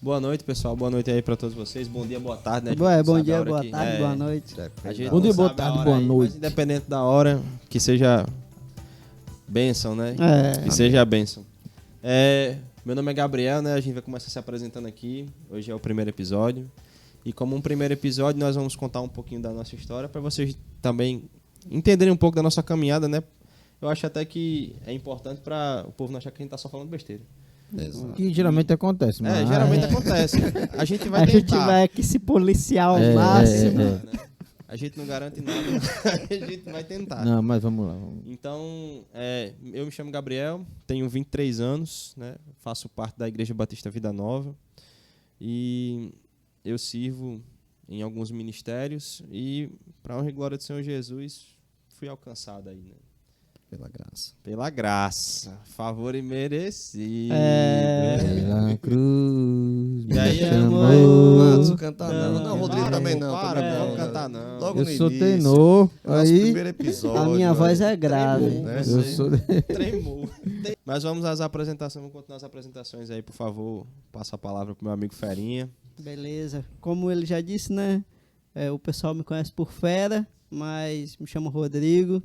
Boa noite, pessoal. Boa noite aí pra todos vocês. Bom dia, boa tarde, né? Bom dia, boa tarde, boa noite. Bom dia, boa tarde, boa noite. Mas independente da hora, que seja bênção, né? Que Amém. seja a bênção. Meu nome é Gabriel, né? A gente vai começar se apresentando aqui. Hoje é o primeiro episódio. E como um primeiro episódio, nós vamos contar um pouquinho da nossa história para vocês também entenderem um pouco da nossa caminhada, né? Eu acho até que é importante para o povo não achar que a gente tá só falando besteira. Exato. Que geralmente acontece, mas... geralmente acontece. A gente vai tentar. A gente vai aqui se policiar ao máximo. Né? A gente não garante nada, a gente vai tentar. Não, mas vamos lá. Então, eu me chamo Gabriel, tenho 23 anos, né? Faço parte da Igreja Batista Vida Nova e eu sirvo em alguns ministérios e, para a honra e glória do Senhor Jesus, fui alcançado aí, né? Pela graça. Pela graça. Favor imerecido. Pela cruz. E aí, amor. Cantar não, Rodrigo também não. Não vou cantar não. Logo Eu no sou início, tenor. nosso Aí primeiro episódio. A minha voz é grave. Né? eu sou... Tremou. Mas vamos às apresentações, vamos continuar as apresentações aí, por favor. Passa a palavra pro meu amigo Ferinha. Beleza. Como ele já disse, né? O pessoal me conhece por Fera, mas me chamo Rodrigo.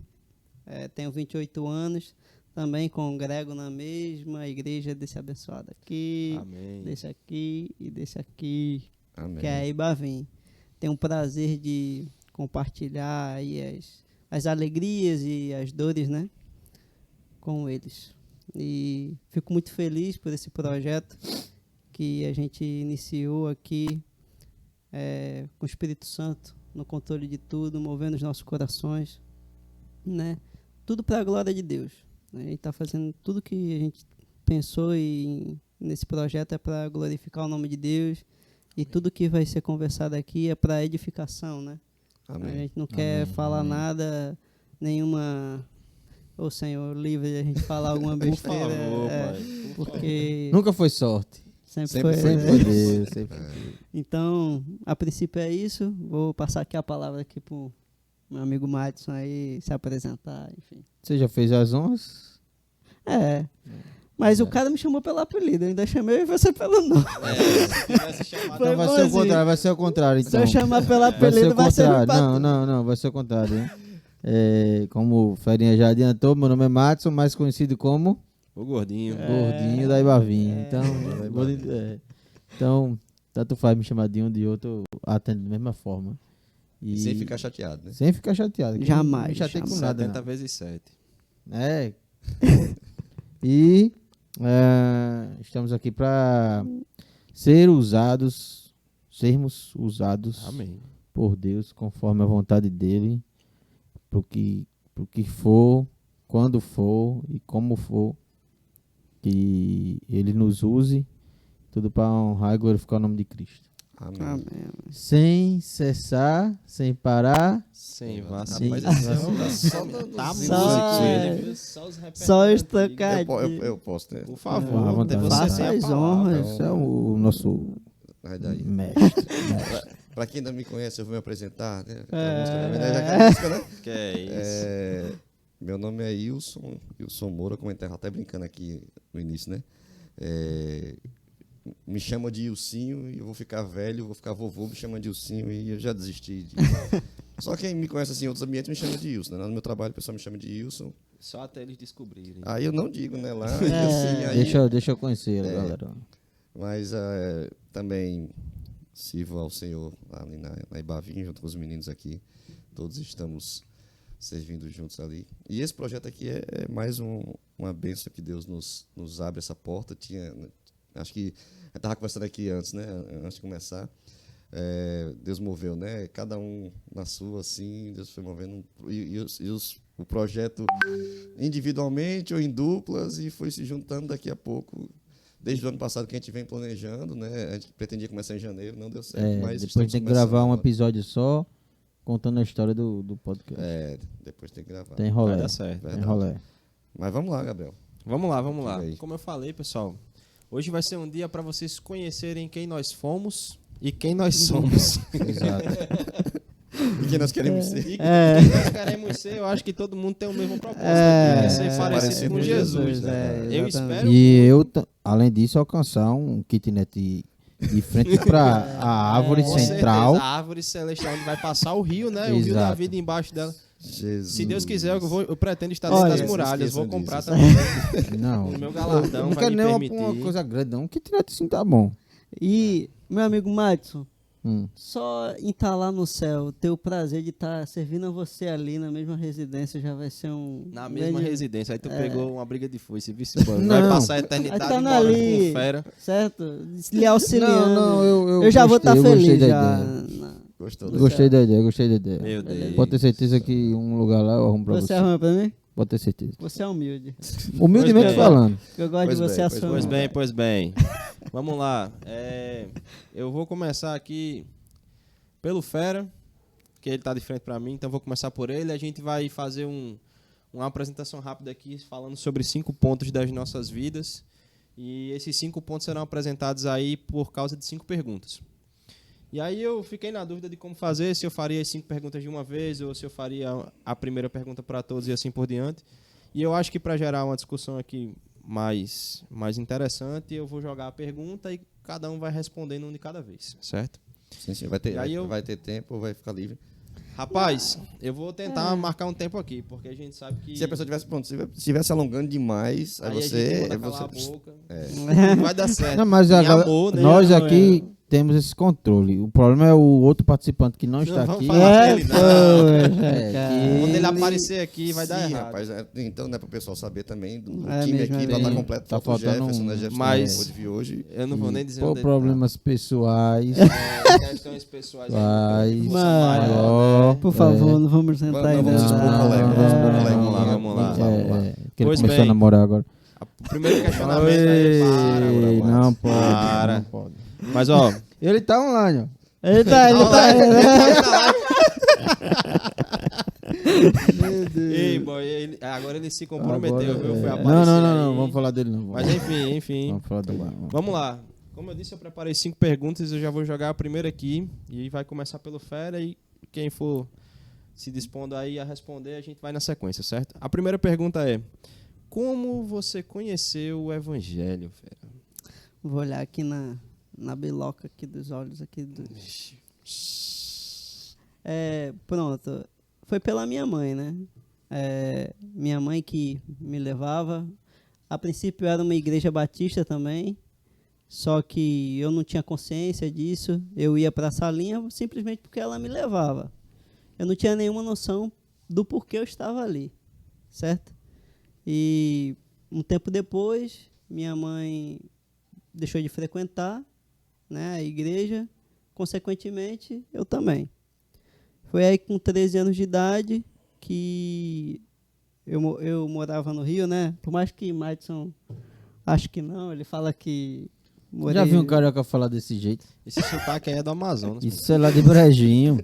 Tenho 28 anos. Também congrego na mesma igreja desse abençoado aqui. Amém. Desse aqui e desse aqui. Amém. Que é Ibavim. Tenho o prazer de compartilhar aí as alegrias e as dores, né? Com eles. E fico muito feliz por esse projeto que a gente iniciou aqui com o Espírito Santo no controle de tudo, movendo os nossos corações, né? Tudo para a glória de Deus. Né? A gente está fazendo tudo que a gente pensou nesse projeto é para glorificar o nome de Deus e tudo que vai ser conversado aqui é para edificação, né? Amém. A gente não quer falar nada, nenhuma... Ô Senhor, livre a gente falar alguma besteira. Por favor, pai. Porque Nunca foi sorte. sempre foi. Sempre foi Deus. Sempre foi Deus. Então, a princípio é isso. Vou passar aqui a palavra aqui pro meu amigo Madison aí se apresentar, enfim. Você já fez as honras? Mas o cara me chamou pelo apelido, eu ainda chamei você pelo nome. Então vai ser o contrário, vai ser o contrário. Se Então. eu chamar pelo Vai ser apelido, o vai ser contrário. Não, vai ser o contrário. Hein? Como o Ferinha já adiantou, meu nome é Madison, mais conhecido como O gordinho. Gordinho da Ibavim. Então, tanto faz me chamar de um de outro, eu atendo da mesma forma. E sem ficar chateado, né? Sem ficar chateado. que Jamais, Não chatei com jamais. nada. 70 Não. vezes 7. E estamos aqui para sermos usados Amém. por Deus conforme a vontade dele, pro que for, quando for e como for, que ele nos use, tudo para honrar e glorificar o nome de Cristo. Amém. Amém. Sem cessar, sem parar. Sem Rapaz, vacina. esse homem tá só dando Tá música. músico, só os Só repertórios estocadinho. Eu posso, né? Por À favor, vontade. você Faça tem a as palavra. honras. Esse é o nosso Vai daí. mestre. Pra quem ainda me conhece, eu vou me apresentar, né? É. Música, né? Que é isso. Meu nome é Wilson Moura, como a gente estava até brincando aqui no início, né? Me chama de Ilcinho e eu vou ficar velho, vou ficar vovô, me chama de Ilcinho e eu já desisti. Só quem me conhece assim em outros ambientes me chama de Wilson, né? No meu trabalho o pessoal me chama de Wilson. Só até eles descobrirem. Aí eu não digo, né? Lá, e assim, aí, Deixa eu conhecer, galera. mas também sirvo ao Senhor ali na Ibavim, junto com os meninos aqui. Todos estamos servindo juntos ali. E esse projeto aqui é mais uma bênção que Deus nos abre essa porta. Acho que eu estava conversando aqui antes, né? Antes de começar. Deus moveu, né? Cada um na sua, assim, Deus foi movendo. O projeto individualmente ou em duplas e foi se juntando daqui a pouco. Desde o ano passado que a gente vem planejando, né? A gente pretendia começar em janeiro, não deu certo. Mas Depois tem que gravar um episódio só, contando a história do podcast. Depois tem que gravar. Tem Vai rolê. dar certo. Tem rolê. Mas vamos lá, Gabriel. Vamos lá. Diga aí. Como eu falei, pessoal, hoje vai ser um dia para vocês conhecerem quem nós fomos e quem nós somos. Exato. E quem nós queremos ser. E quem nós queremos ser, eu acho que todo mundo tem o mesmo propósito. Que é ser parecido com Jesus. Né? Eu espero E eu, além disso, alcançar um kitnet de frente para a árvore Com central. certeza, a árvore celestial onde vai passar o rio, né? O rio da Exato. vida embaixo dela. Jesus. Se Deus quiser, eu pretendo estar dentro Olha, das muralhas. Vou esqueçam comprar disso. também. Não, O meu galardão não vai quero me nem permitir. uma coisa grande, não. Que tiver assim tá bom. E, meu amigo Madison, Só só em estar lá no céu, ter o prazer de estar servindo a você ali na mesma residência já vai ser um... Na mesma grande- residência. Aí tu É. pegou uma briga de foice, vice embora. Não. Vai passar a Aí eternidade tá morando ali, com fera. certo? Lhe auxiliando. Não, eu já vou estar gostei, eu gostei feliz da já. ideia. Gostou? Gostei da ideia, gostei da ideia. Meu Deus. Pode ter certeza que um lugar lá eu arrumo pra Você você. arruma pra mim? Pode ter certeza. Você é humilde. Humildemente bem. falando. Eu gosto Pois de você bem, assumir. Pois bem. Vamos lá. Eu vou começar aqui pelo Fera, que ele tá de frente pra mim, então vou começar por ele. A gente vai fazer uma apresentação rápida aqui, falando sobre 5 pontos das nossas vidas. E esses 5 pontos serão apresentados aí por causa de 5 perguntas. E aí eu fiquei na dúvida de como fazer, se eu faria as 5 perguntas de uma vez ou se eu faria a primeira pergunta para todos e assim por diante. E eu acho que para gerar uma discussão aqui mais interessante, eu vou jogar a pergunta e cada um vai respondendo um de cada vez, certo? Sim, vai ter, E aí vai ter tempo ou vai ficar livre? Rapaz, eu vou tentar marcar um tempo aqui, porque a gente sabe que Se a pessoa tivesse pronto, se estivesse alongando demais, aí aí a gente você, manda calar você a boca. Não vai dar certo. Não, mas Em agora, amor, né? nós Não, aqui temos esse controle. O problema é o outro participante que não está vamos aqui. falar É, dele, não. poxa, É, cara. Quando ele aparecer aqui, vai dar Sim, errado. rapaz, então né, para o pessoal saber também, do É time mesmo, aqui é lá tá mesmo. completo, Tá falta o faltando Jefferson, né? um. Jefferson Mas- não pôde vir hoje. Eu não vou nem dizer Por onde ele problemas pessoais. tá. Questões pessoais. Vai. Força Mas- maior, né? Por favor, não vamos entrar Não em vamos expor o nada. colega, vamos expor o colega. Vamos lá, vamos lá. Vamos lá. Que ele Pois começou bem. a namorar agora. O primeiro questionamento aí, Ei, para. não pode. Para. Não pode. Mas ó, Ele tá online, ó. Ele tá. ei, boy, agora ele se comprometeu, Agora, viu? Foi é. aparecer Não, aí. vamos falar dele não. Mas enfim. Vamos falar dele não. Vamos lá. Como eu disse, eu preparei 5 perguntas, eu já vou jogar a primeira aqui e vai começar pelo Fera e quem for se dispondo aí a responder, a gente vai na sequência, certo? A primeira pergunta é: como você conheceu o Evangelho, Fera? Vou olhar aqui na biloca aqui dos olhos aqui do... Pronto. Foi pela minha mãe, né? Minha mãe que me levava. A princípio era uma igreja batista também, só que eu não tinha consciência disso. Eu ia para a salinha simplesmente porque ela me levava. Eu não tinha nenhuma noção do porquê eu estava ali, certo? E um tempo depois, minha mãe deixou de frequentar, né, a igreja, consequentemente, eu também. Foi aí com 13 anos de idade que eu morava no Rio, né? Por mais que Madison acho que não, ele fala que morei... Já vi um carioca falar desse jeito. Esse sotaque aí é do Amazonas. Isso é lá de Brejinho.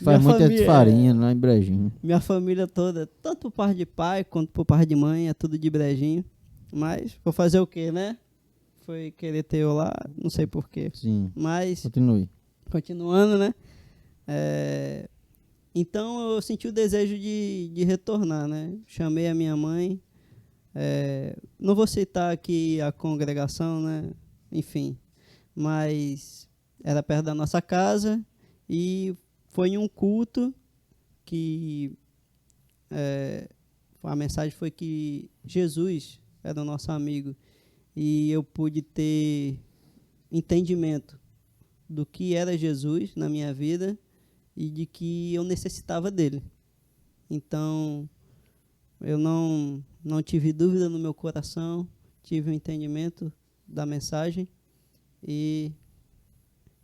Faz Minha muita família- farinha lá em Brejinho. Minha família toda, tanto por parte de pai quanto por parte de mãe, é tudo de Brejinho. Mas vou fazer o quê, né? Foi querer ter eu lá, não sei porquê. Sim. Mas, Continue. continuando, né? Então eu senti o desejo de retornar, né? Chamei a minha mãe. Não vou citar aqui a congregação, né? Enfim. Mas era perto da nossa casa e foi em um culto que a mensagem foi que Jesus era o nosso amigo e eu pude ter entendimento do que era Jesus na minha vida e de que eu necessitava dele. Então, eu não tive dúvida no meu coração, tive o entendimento da mensagem e,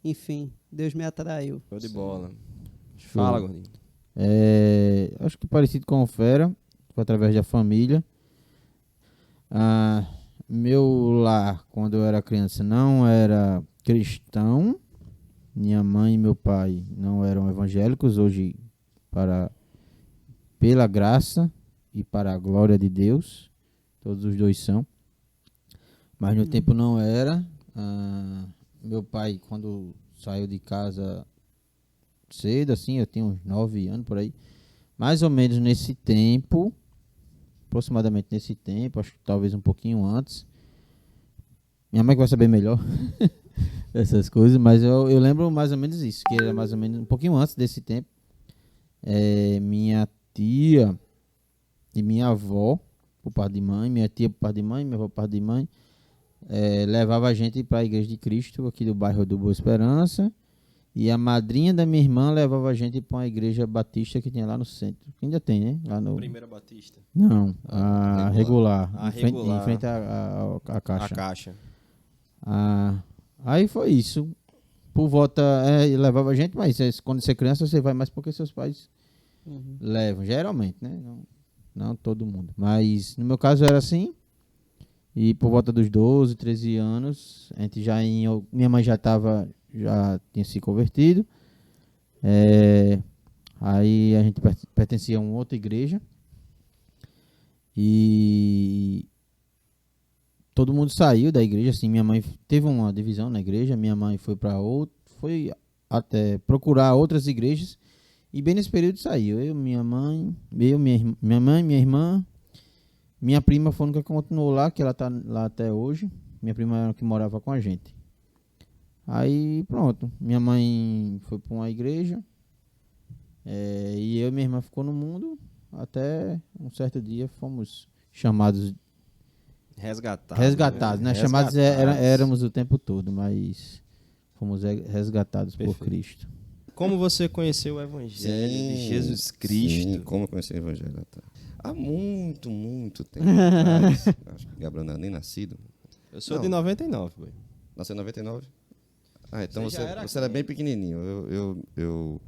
enfim, Deus me atraiu. Show de bola. Show. Fala, gordinho. Acho que parecido com o Fera, foi através da família. Meu lar, quando eu era criança, não era cristão. Minha mãe e meu pai não eram evangélicos. Hoje, pela graça e para a glória de Deus, todos os dois são. Mas no tempo não era. Meu pai, quando saiu de casa cedo, assim, eu tinha uns 9 anos por aí, mais ou menos nesse tempo, aproximadamente nesse tempo, acho que talvez um pouquinho antes. Minha mãe que vai saber melhor. essas coisas, mas eu lembro mais ou menos isso, que era mais ou menos um pouquinho antes desse tempo. Minha tia e minha avó, por parte de mãe, minha tia por parte de mãe, minha avó por parte de mãe, levava a gente para a Igreja de Cristo, aqui do bairro do Boa Esperança, e a madrinha da minha irmã levava a gente para uma igreja batista que tinha lá no centro, que ainda tem, né? Lá no... Primeira Batista. Não, a regular, A em frente à caixa. A caixa. Aí foi isso. Por volta, levava a gente, mas quando você é criança, você vai mais porque seus pais levam, geralmente, né? Não todo mundo. Mas no meu caso era assim. E por volta dos 12, 13 anos, a gente minha mãe já tinha se convertido. Aí a gente pertencia a uma outra igreja. E todo mundo saiu da igreja, assim, minha mãe teve uma divisão na igreja, minha mãe foi até procurar outras igrejas, e bem nesse período saiu, minha mãe, minha irmã, minha prima foi a única que continuou lá, que ela tá lá até hoje, minha prima era a que morava com a gente. Aí pronto, minha mãe foi para uma igreja, e eu e minha irmã ficou no mundo, até um certo dia fomos chamados resgatados, né? Chamados éramos o tempo todo, mas fomos resgatados por Cristo. Como você conheceu o Evangelho de Jesus Cristo? Sim, como eu conheci o Evangelho? Há muito, muito tempo atrás. Acho que o Gabriel não era nem nascido. Eu sou de 99, boy. Nasceu em 99? Então você era era bem pequenininho. Eu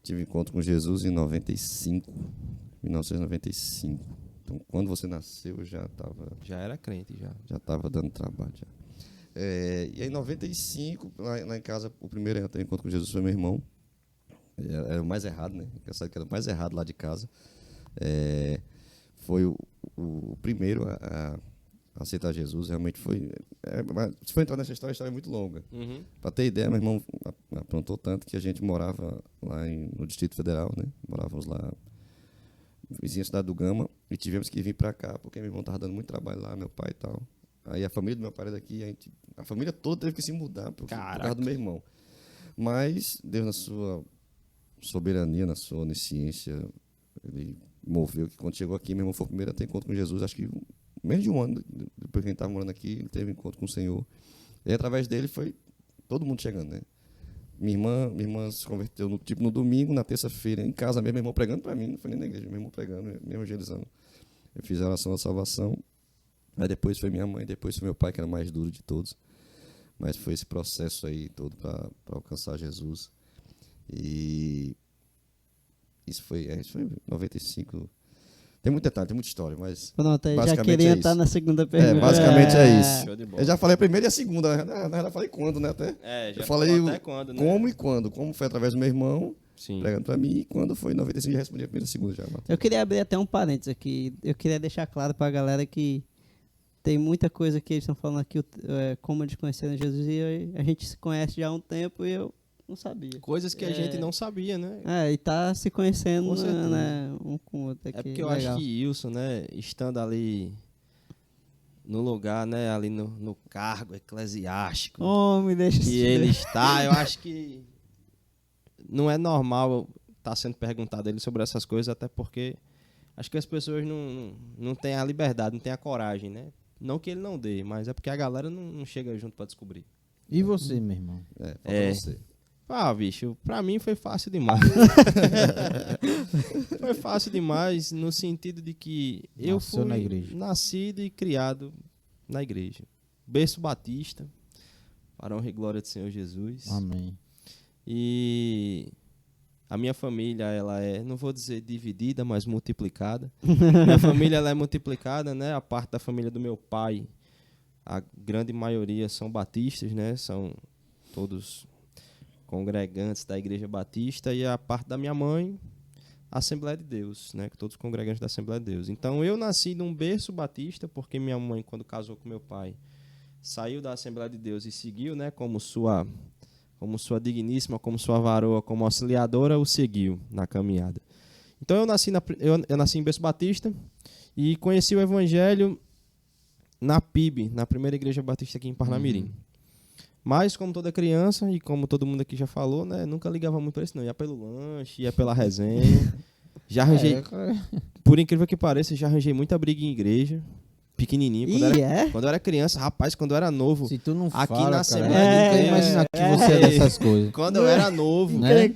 tive encontro com Jesus em 1995. Então, quando você nasceu, eu já estava... Já era crente, já. Já estava dando trabalho, já. E aí, em 95, lá em casa, o primeiro a ter encontro com Jesus foi meu irmão. Era o mais errado, né? Engraçado que era o mais errado lá de casa. Foi o primeiro a aceitar Jesus. Realmente foi... se for entrar nessa história, a história é muito longa. Uhum. Para ter ideia, meu irmão aprontou tanto que a gente morava lá no Distrito Federal, né? Morávamos lá, vizinha cidade do Gama, e tivemos que vir para cá, porque meu irmão estava dando muito trabalho lá, meu pai e tal. Aí a família do meu pai era daqui, a família toda teve que se mudar por causa do meu irmão. Mas Deus, na sua soberania, na sua onisciência, ele moveu que quando chegou aqui, meu irmão foi o primeiro a ter encontro com Jesus. Acho que menos de um ano depois que a gente estava morando aqui, ele teve encontro com o Senhor. E através dele foi todo mundo chegando, né? Minha irmã se converteu no domingo, na terça-feira, em casa mesmo, meu irmão pregando para mim, não foi nem na igreja, meu irmão pregando, mesmo evangelizando. Eu fiz a oração da salvação. Aí depois foi minha mãe, depois foi meu pai, que era o mais duro de todos. Mas foi esse processo aí todo para alcançar Jesus. E isso foi 95. Tem muito detalhe, tem muita história, mas Pronto, eu já basicamente queria é estar isso. na segunda pergunta. Basicamente é isso. Show de bola. Eu já falei a primeira e a segunda, na verdade eu falei quando, né? Até. Já eu falei falou até quando, né? como e quando. Como foi através do meu irmão, Sim. pregando para mim, e quando foi em 95 já respondi a primeira e a segunda já. Matheus. Eu queria abrir até um parênteses aqui. Eu queria deixar claro para a galera que tem muita coisa que eles estão falando aqui, como eles conheceram Jesus, e a gente se conhece já há um tempo e eu não sabia. Coisas que a gente não sabia, né? E tá se conhecendo, Com certeza. né, um com o outro aqui. Porque eu acho que Wilson, né, estando ali no lugar, né, ali no cargo eclesiástico, Me deixa que ele está, eu acho que não é normal estar sendo perguntado a ele sobre essas coisas, até porque acho que as pessoas não têm a liberdade, não têm a coragem, né? Não que ele não dê, mas é porque a galera não chega junto para descobrir. E você, meu irmão? Falta você. Bicho, pra mim foi fácil demais. Foi fácil demais no sentido de que eu Nasceu fui na igreja. nascido e criado na igreja. Berço Batista, para a honra e glória do Senhor Jesus. Amém. E a minha família, ela é, não vou dizer dividida, mas multiplicada. Minha família, ela é multiplicada, né? A parte da família do meu pai, a grande maioria são batistas, né? São todos congregantes da Igreja Batista, e a parte da minha mãe, a Assembleia de Deus, né? Todos congregantes da Assembleia de Deus. Então, eu nasci num berço batista, porque minha mãe, quando casou com meu pai, saiu da Assembleia de Deus e seguiu, né? Como sua digníssima, como sua varoa, como auxiliadora, o seguiu na caminhada. Então, eu nasci em berço batista e conheci o Evangelho na PIB, na primeira Igreja Batista aqui em Parnamirim. Mas, como toda criança, e como todo mundo aqui já falou, né? Nunca ligava muito pra isso, não. Ia pelo lanche, ia pela resenha. Já arranjei, por incrível que pareça, já arranjei muita briga em igreja. Pequenininho. Quando eu era criança, rapaz, quando eu era novo. Se tu não aqui fala, na cara, Assembleia eu nunca ia imaginar que você é dessas coisas. Quando eu era novo, Né?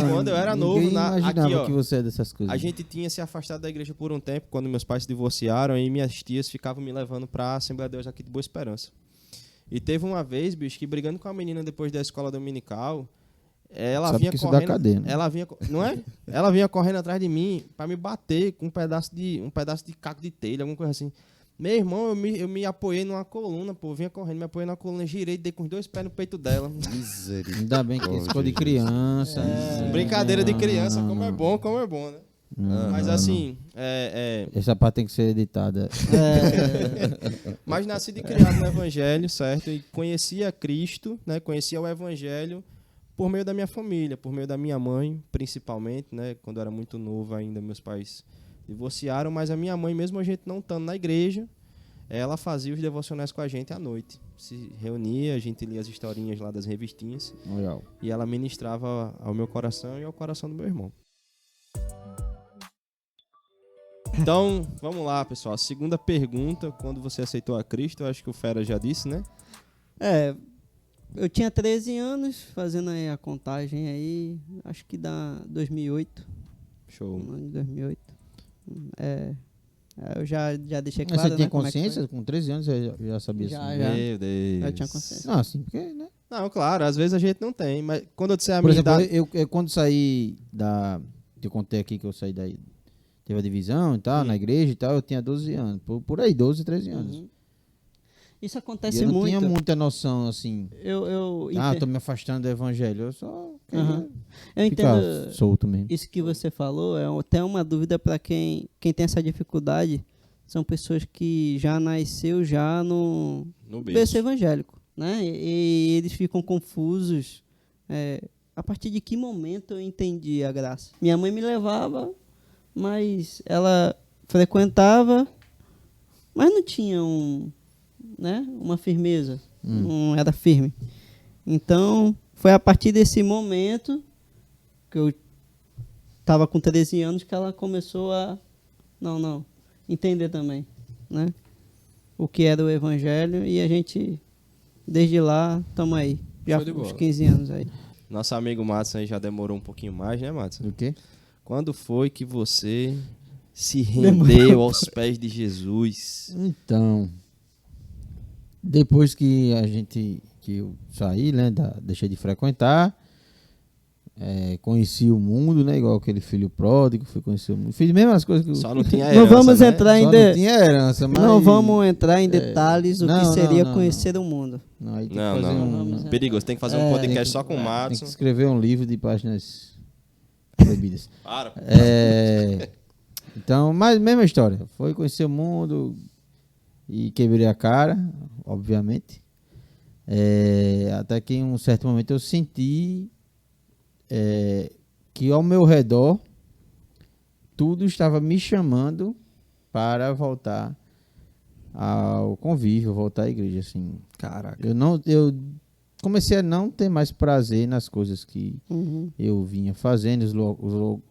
Quando eu era novo, ninguém imaginava aqui, ó, que você é dessas coisas. a gente tinha se afastado da igreja por um tempo, quando meus pais se divorciaram, e minhas tias ficavam me levando pra Assembleia de Deus aqui de Boa Esperança. E teve uma vez, bicho, que brigando com a menina depois da escola dominical, ela Sabe vinha que isso dá correndo, cadeia, né? não é? Ela vinha correndo atrás de mim pra me bater com um pedaço de caco de telha, alguma coisa assim. Meu irmão, eu me apoiei numa coluna, pô, vinha correndo, me apoiei numa coluna, girei, dei com os 2 pés no peito dela. Misericórdia. Ainda bem que isso ficou de criança. Brincadeira de criança, como é bom, né? Mas assim, Essa parte tem que ser editada. mas nascido e criado no Evangelho, certo? E conhecia Cristo, né? Conhecia o Evangelho por meio da minha família, por meio da minha mãe, principalmente, né? Quando eu era muito novo ainda, meus pais divorciaram, mas a minha mãe, mesmo a gente não estando na igreja, ela fazia os devocionais com a gente à noite. Se reunia, a gente lia as historinhas lá das revistinhas Legal. e ela ministrava ao meu coração e ao coração do meu irmão. Então, vamos lá, pessoal. A segunda pergunta, quando você aceitou a Cristo, eu acho que o Fera já disse, né? Eu tinha 13 anos, fazendo aí a contagem aí, acho que da 2008. Show. No ano de 2008. Eu já deixei Mas claro, você tinha né, como é que consciência? Com 13 anos você já sabia Já, assim? já. Meu Deus. Eu tinha consciência. Não, assim, porque, né? Não, claro, às vezes a gente não tem, mas quando eu disser a Por minha exemplo, idade... eu quando saí da... Eu contei aqui que eu saí daí. Teve a divisão e tal, na igreja e tal, eu tinha 12 anos. Por aí, 12, 13 anos. Uhum. Isso E acontece eu não muito. tinha muita noção, assim. Eu Tô me afastando do evangelho. Eu só Aham. queria Eu ficar entendo. solto mesmo. Isso que você falou é até uma dúvida para quem tem essa dificuldade. São pessoas que já nasceu já no berço berço. evangélico, né? E eles ficam confusos. A partir de que momento eu entendi a graça? Minha mãe me levava, mas ela frequentava, mas não tinha uma firmeza, não era firme. Então, foi a partir desse momento que eu estava com 13 anos que ela começou a entender também, né? O que era o evangelho, e a gente desde lá estamos aí, já Show de uns bola. 15 anos aí. Nosso amigo Matson aí já demorou um pouquinho mais, né, Matson? O quê? Quando foi que você se rendeu aos pés de Jesus? Então, depois que eu saí, né, deixei de frequentar, conheci o mundo, né, igual aquele filho pródigo, fui conhecer o mundo. Fiz mesmo as coisas que Só não tinha Não herança, vamos né? entrar em só não tinha herança, mas... Não vamos entrar em detalhes do que não, seria não, conhecer o mundo. Não, aí tem que Não, fazer não. Vamos, Perigoso. Tem que fazer um tem podcast que- só com o Tem que Matson. escrever um livro de páginas proibidas. Para. Então, mas mesma história. Foi conhecer o mundo e quebrei a cara, obviamente. Até que em um certo momento eu senti que ao meu redor tudo estava me chamando para voltar ao convívio, voltar à igreja, assim. Caraca. Eu comecei a não ter mais prazer nas coisas que eu vinha fazendo,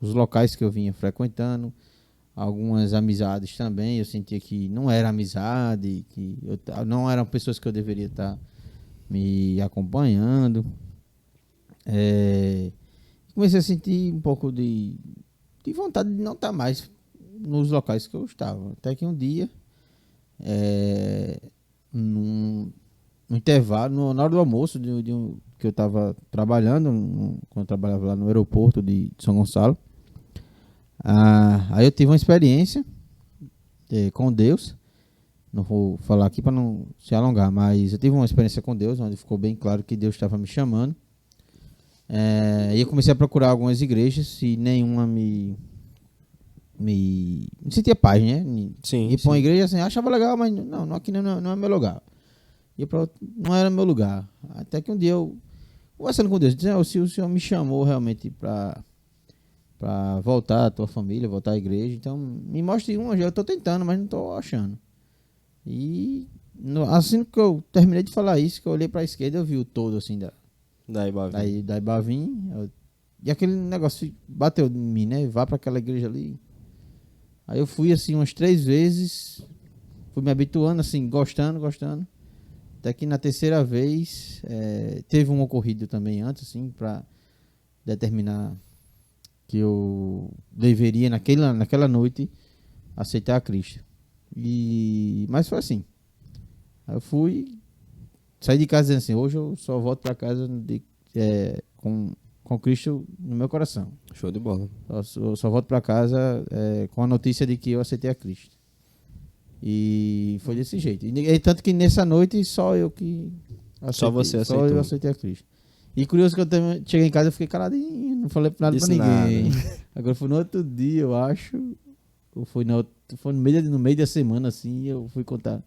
os locais que eu vinha frequentando, algumas amizades também. Eu sentia que não era amizade, que não eram pessoas que eu deveria estar me acompanhando. Comecei a sentir um pouco de vontade de não estar mais nos locais que eu estava. Até que um dia, no intervalo, na hora do almoço, que eu estava trabalhando, quando eu trabalhava lá no aeroporto de São Gonçalo, aí eu tive uma experiência com Deus. Não vou falar aqui para não se alongar, mas eu tive uma experiência com Deus, onde ficou bem claro que Deus estava me chamando. E eu comecei a procurar algumas igrejas e nenhuma me sentia paz, né? Sim, Ir para uma sim. igreja assim, achava legal, mas não, aqui não é meu lugar. Ia pra outra, não era meu lugar. Até que um dia eu, conversando com Deus, dizendo, se o Senhor me chamou realmente para voltar à tua família, voltar à igreja, então me mostre uma, eu estou tentando, mas não estou achando. E Assim que eu terminei de falar isso, que eu olhei pra esquerda, eu vi o todo, assim, Da Ibavim. da Ibavim. E aquele negócio bateu em mim, né? Vá pra aquela igreja ali. Aí eu fui, assim, umas 3 vezes. Fui me habituando, assim, gostando. Até que na terceira vez, teve um ocorrido também antes, assim, pra determinar que eu deveria, naquela noite, aceitar a Cristo. Mas foi assim. Aí eu fui, saí de casa dizendo assim, hoje eu só volto pra casa com Cristo no meu coração. Show de bola. Eu só volto pra casa com a notícia de que eu aceitei a Cristo. E foi desse jeito. E tanto que nessa noite só eu que aceitei. Só você Só aceitou. eu aceitei a Cristo. E curioso que eu também cheguei em casa e fiquei caladinho, não falei nada Disse pra ninguém. nada. Agora foi no outro dia, eu acho. Ou foi no meio da semana, assim, eu fui contar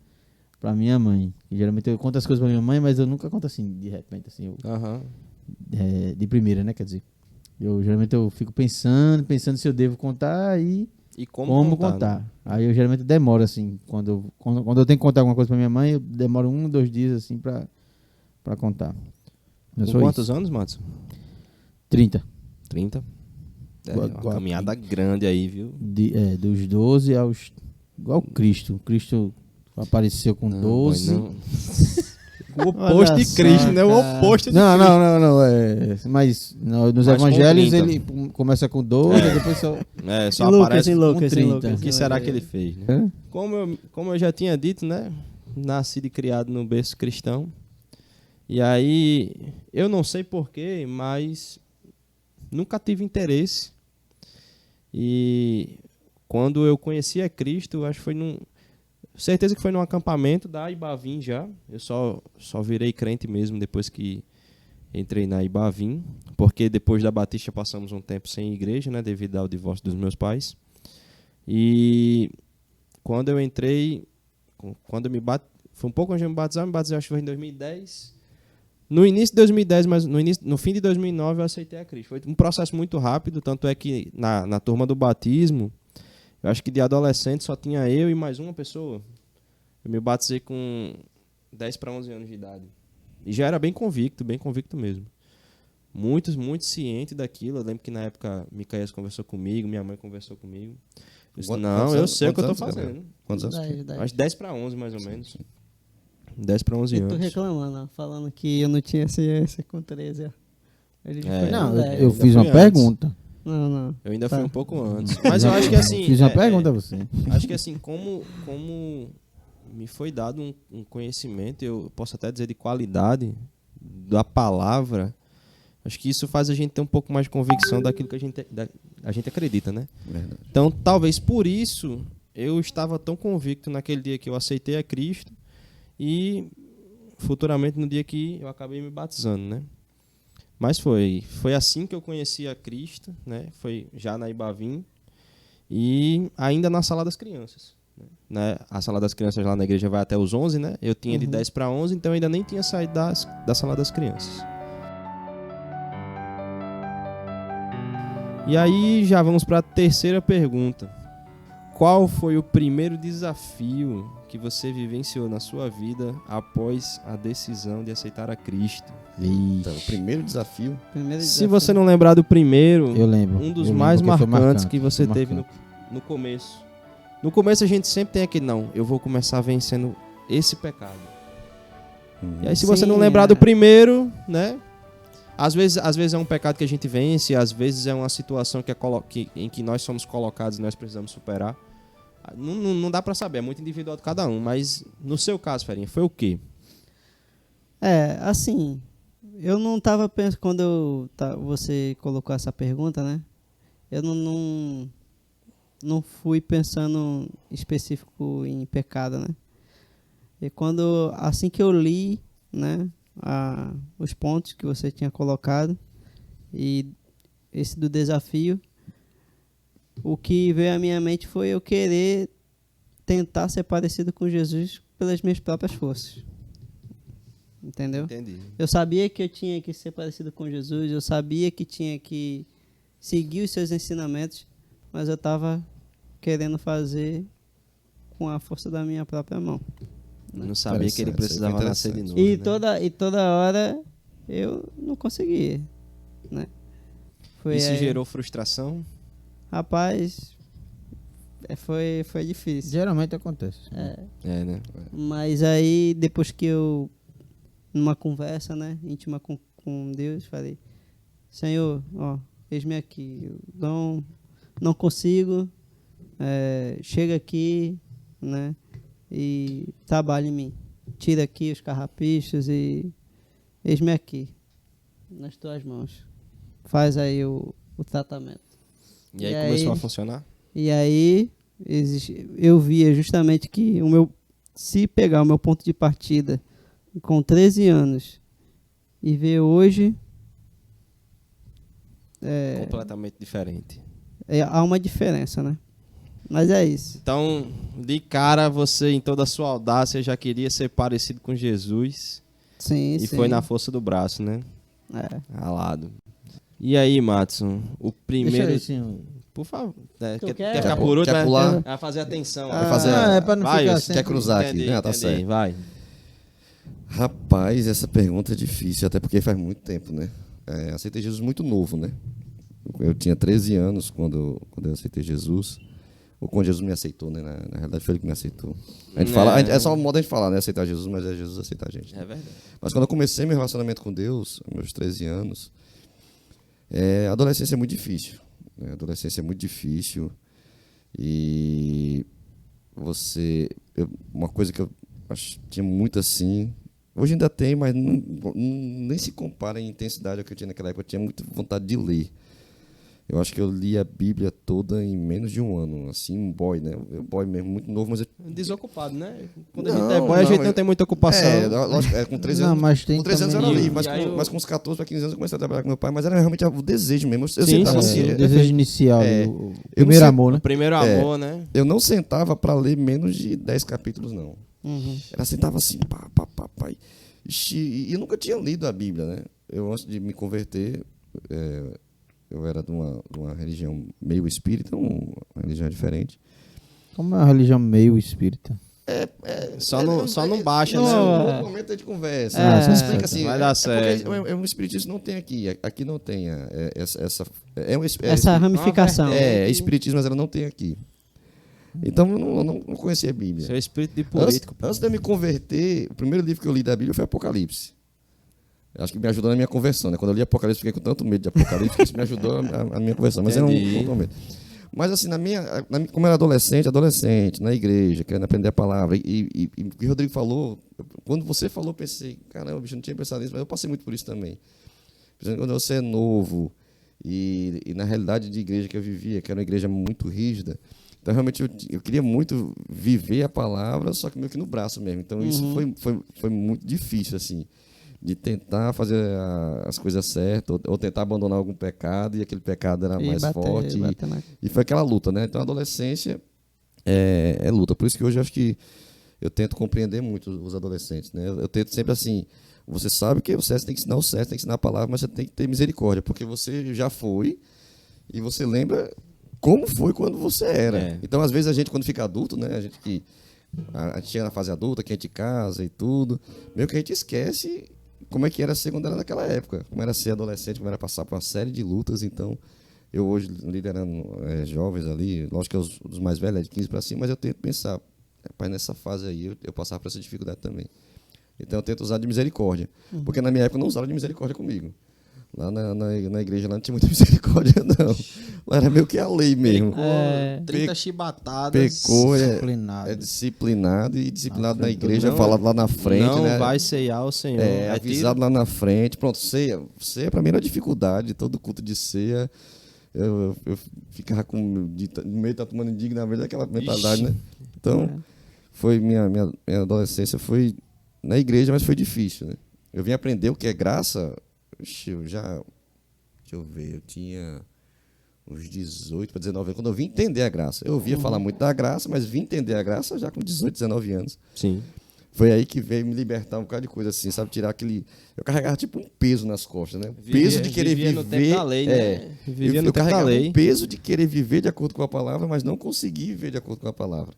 pra minha mãe. E geralmente eu conto as coisas pra minha mãe, mas eu nunca conto assim, de repente, assim, Aham. de primeira, né? Quer dizer, geralmente eu fico pensando se eu devo contar e E como contar, contar. né? Aí eu geralmente demoro, assim, quando eu tenho que contar alguma coisa pra minha mãe, eu demoro 1, 2 dias, assim, pra contar. Mas Com foi quantos isso. anos, Matos? 30. 30? É Gua- uma gua- caminhada grande aí, viu? Dos 12 aos... Igual Cristo. Cristo apareceu com Não, 12. boy, não. O Olha oposto de só, Cristo, né? O cara. oposto de Não, Cristo. não. Mas nos Mas com evangelhos 30. ele começa com 12, depois só... É, só Em Lucas, aparece em com Lucas, em 30. Lucas. o que será que ele fez, né? Hã? Como eu já tinha dito, né? Nascido e criado no berço cristão. E aí, eu não sei porquê, mas nunca tive interesse. E quando eu conheci a Cristo, acho que foi certeza que foi num acampamento da Ibavim já. Eu só virei crente mesmo depois que entrei na Ibavim, porque depois da Batista passamos um tempo sem igreja, né, devido ao divórcio dos meus pais. E quando eu entrei, foi um pouco antes de me batizei acho que foi em 2010. No início de 2010, mas no fim de 2009 eu aceitei a Cristo. Foi um processo muito rápido, tanto é que na turma do batismo, eu acho que de adolescente só tinha eu e mais uma pessoa. Eu me batizei com 10 para 11 anos de idade. E já era bem convicto mesmo. Muito ciente daquilo. Eu lembro que na época Micaías conversou comigo, minha mãe conversou comigo. Eu disse, não, eu sei o que eu tô fazendo. Quantos anos? 10. Acho 10 para 11 mais ou menos. 10 para 11 E tu anos. reclamando, ó, falando que eu não tinha esse com 13, ó. Ele foi Não, com 10. eu ainda fiz fui uma antes. pergunta. Não. Eu ainda Tá. fui um pouco antes. Mas eu acho que assim... Fiz uma pergunta a você. Acho que assim, como me foi dado um conhecimento, eu posso até dizer de qualidade, da palavra, acho que isso faz a gente ter um pouco mais de convicção daquilo que a gente acredita, né? Verdade. Então, talvez por isso, eu estava tão convicto naquele dia que eu aceitei a Cristo e futuramente no dia que eu acabei me batizando, né? Mas foi assim que eu conheci a Cristo, né? Foi já na Ibavim e ainda na Sala das Crianças. Né? A Sala das Crianças lá na igreja vai até os 11, né? Eu tinha de 10 para 11, então eu ainda nem tinha saído da Sala das Crianças. E aí já vamos para a terceira pergunta. Qual foi o primeiro desafio que você vivenciou na sua vida após a decisão de aceitar a Cristo? Então, o primeiro desafio, Primeiro Se desafio. você não lembrar do primeiro, Eu lembro. um dos Eu lembro mais porque foi marcantes marcante, que você foi teve marcante. no começo. No começo a gente sempre tem aquele, não, eu vou começar vencendo esse pecado. E aí se você Sim, não lembrar do primeiro, né? Às vezes é um pecado que a gente vence, às vezes é uma situação em que nós somos colocados e nós precisamos superar. Não dá pra saber, é muito individual de cada um. Mas no seu caso, Ferinha, foi o quê? Assim, eu não tava pensando, quando você colocou essa pergunta, né? Eu não fui pensando específico em pecado, né? E assim que eu li, né, os pontos que você tinha colocado e esse do desafio, o que veio à minha mente foi eu querer tentar ser parecido com Jesus pelas minhas próprias forças. Entendeu? Entendi. Eu sabia que eu tinha que ser parecido com Jesus, eu sabia que tinha que seguir os seus ensinamentos, mas eu estava querendo fazer com a força da minha própria mão. Não sabia que ele Interessante, precisava isso aí foi nascer de novo. E né? toda hora eu não conseguia, né? Foi Isso aí, gerou frustração? rapaz, foi difícil. Geralmente acontece. É, né? Mas aí, depois que eu, numa conversa, né, íntima com Deus, falei, Senhor, ó, eis-me aqui, eu não consigo, chega aqui, né, e trabalha em mim. Tira aqui os carrapichos e eis-me aqui, nas tuas mãos. Faz aí o tratamento. E aí E começou aí- a funcionar? E aí, eu via justamente que se pegar o meu ponto de partida com 13 anos e ver hoje, Completamente diferente. há uma diferença, né? Mas é isso. Então, de cara, você, em toda a sua audácia, já queria ser parecido com Jesus. Sim, E sim. foi na força do braço, né? É. Ralado. E aí, Matson? O primeiro... Deixa eu ver assim, Por favor. Tu Quer quer? ficar por último? Quer pular? Vai fazer atenção. Ah, fazer- é pra não Vai, ficar você sempre... Quer cruzar Entendi, aqui? Ah, tá entendi. certo. Vai. Rapaz, essa pergunta é difícil, até porque faz muito tempo, né? Aceitei Jesus muito novo, né? Eu tinha 13 anos quando eu aceitei Jesus. Ou quando Jesus me aceitou, né? Na realidade, foi ele que me aceitou. A gente fala, é só uma moda de falar, né? Aceitar Jesus, mas é Jesus aceitar a gente. É verdade. Mas quando eu comecei meu relacionamento com Deus, aos meus 13 anos, a adolescência é muito difícil. Né? A adolescência é muito difícil. E uma coisa que eu tinha muito assim, hoje ainda tem, mas nem se compara em intensidade ao que eu tinha naquela época. Eu tinha muita vontade de ler. Eu acho que eu li a Bíblia toda em menos de um ano, assim, um boy, né? Um boy mesmo, muito novo, mas eu... Desocupado, né? Quando Não, a gente é boy, a gente não, não tem muita ocupação. lógico, com 13 Não, anos. mas tem Com 13 anos eu era também- livre, E mas com uns 14 para 15 anos eu comecei a trabalhar com meu pai, mas era realmente o desejo mesmo. Eu Sim, sentava sim, assim, sim. o desejo inicial, é, o primeiro sei- amor, O né? primeiro amor, né? eu não sentava para ler menos de 10 capítulos, não. Uhum. Ela sentava assim, pá. E eu nunca tinha lido a Bíblia, né? Eu, antes de me converter, eu era de uma religião meio espírita, uma religião diferente. Como é uma religião meio espírita. Só não baixa, Não, né? No momento a gente conversa. É, Você explica assim. vai dar porque certo. um espiritismo não tem aqui. Aqui não tem Essa ramificação. espiritismo, mas ela não tem aqui. Então eu não conhecia a Bíblia. Seu espírito de político. Antes de eu me converter, o primeiro livro que eu li da Bíblia foi Apocalipse. Eu acho que me ajudou na minha conversão, né? Quando eu li Apocalipse, fiquei com tanto medo de Apocalipse que isso me ajudou a minha conversão. Mas Entendi. era um medo. Mas assim, como eu era adolescente, na igreja, querendo aprender a palavra, e o que o Rodrigo falou, quando você falou, eu pensei, caramba, bicho, não tinha pensado nisso, mas eu passei muito por isso também. Quando você é novo, e na realidade de igreja que eu vivia, que era uma igreja muito rígida, então realmente eu queria muito viver a palavra, só que meio que no braço mesmo. Então isso foi muito difícil, assim, de tentar fazer as coisas certas, ou tentar abandonar algum pecado, e aquele pecado era mais forte. E foi aquela luta, né? Então a adolescência é luta. Por isso que hoje eu acho que eu tento compreender muito os adolescentes, né? Eu tento sempre assim, você sabe que o certo tem que ensinar o certo, tem que ensinar a palavra, mas você tem que ter misericórdia, porque você já foi e você lembra como foi quando você era. É. Então, às vezes, a gente, quando fica adulto, né? A gente chega na fase adulta, que a gente casa e tudo, meio que a gente esquece como é que era ser quando era naquela época, como era ser adolescente, como era passar por uma série de lutas. Então, eu hoje liderando jovens ali, lógico que os mais velhos é de 15 para cima, mas eu tento pensar, rapaz, nessa fase aí eu passava por essa dificuldade também. Então, eu tento usar de misericórdia, porque na minha época não usava de misericórdia comigo. Lá na igreja lá não tinha muita misericórdia, não. Lá era meio que a lei mesmo. Pecou, 30 Pe- chibatadas. Pecou, Disciplinado. é disciplinado, e disciplinado na frente do igreja, não- falado lá na frente, Não né? vai ceiar o Senhor. Avisado lá na frente. Pronto, ceia pra mim era dificuldade, todo culto de ceia. Eu ficava no meio tá tomando indignamente daquela mentalidade, né? Então, foi minha adolescência foi na igreja, mas foi difícil, né? Eu vim aprender o que é graça. Deixa eu ver, eu tinha uns 18 para 19 anos, quando eu vim entender a graça. Eu ouvia falar muito da graça, mas vim entender a graça já com 18, 19 anos. Sim. Foi aí que veio me libertar um bocado de coisa assim, sabe? Tirar aquele... Eu carregava tipo um peso nas costas, né? Peso de querer vivia viver... no tempo da lei, né? Vivia no eu tempo da carregava lei. um peso de querer viver de acordo com a palavra, mas não conseguir viver de acordo com a palavra.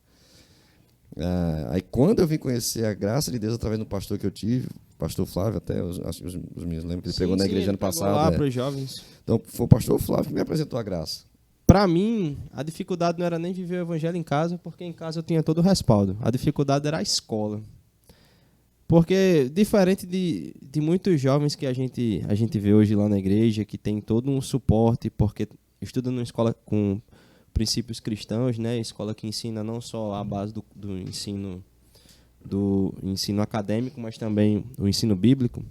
Aí quando eu vim conhecer a graça de Deus através do pastor que eu tive, pastor Flávio, até acho que os meninos lembram que ele pregou na igreja ano passado. Lá para os jovens. Então foi o pastor Flávio que me apresentou a graça. Para mim, a dificuldade não era nem viver o evangelho em casa, porque em casa eu tinha todo o respaldo. A dificuldade era a escola. Porque, diferente de muitos jovens que a gente vê hoje lá na igreja, que tem todo um suporte, porque estuda numa escola com princípios cristãos, né? Escola que ensina não só a base do ensino acadêmico, mas também o ensino bíblico.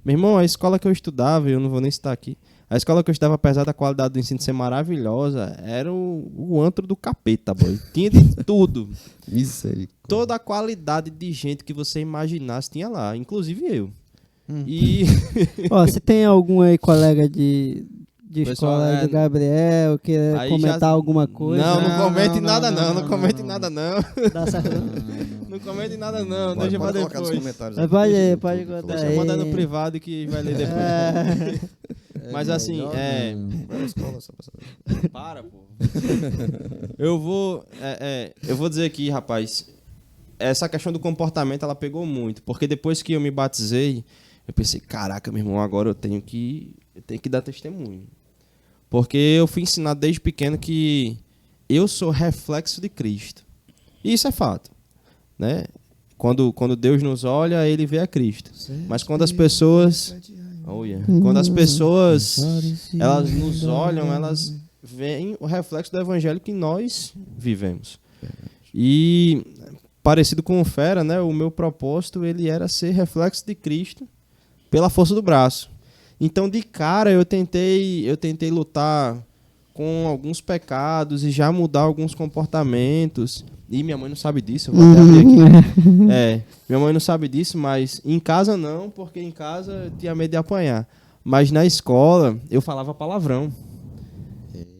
Meu irmão, a escola que eu estudava, eu não vou nem citar aqui, a escola que eu estudava, apesar da qualidade do ensino ser maravilhosa, era o antro do capeta, boy. Tinha de tudo. Misericórdia. Toda a qualidade de gente que você imaginasse tinha lá, inclusive eu. E Ó, você tem algum aí colega de Pessoal, escola do Gabriel, quer aí comentar já- alguma coisa? não comente não, nada não, não não, comente não. nada não. Dá certo? Não comente nada não, Pode deixa pra colocar nos depois. comentários. Mas aqui, pode deixa aí, no pode YouTube, contar Deixa aí. mandar no privado que vai ler depois. Mas assim, Qual é a escola, só pra saber? Para, pô. Eu vou dizer aqui, rapaz, essa questão do comportamento, ela pegou muito, porque depois que eu me batizei, eu pensei, caraca, meu irmão, agora eu tenho que dar testemunho. Porque eu fui ensinado desde pequeno que eu sou reflexo de Cristo. E isso é fato, né? Quando Deus nos olha, ele vê a Cristo. Mas quando as pessoas quando as pessoas elas nos olham, elas veem o reflexo do evangelho que nós vivemos. E parecido com o Fera, né, o meu propósito ele era ser reflexo de Cristo pela força do braço. Então, de cara, eu tentei lutar com alguns pecados e já mudar alguns comportamentos. E minha mãe não sabe disso, eu vou até abrir aqui. Minha mãe não sabe disso, mas em casa não, porque em casa eu tinha medo de apanhar. Mas na escola, eu falava palavrão.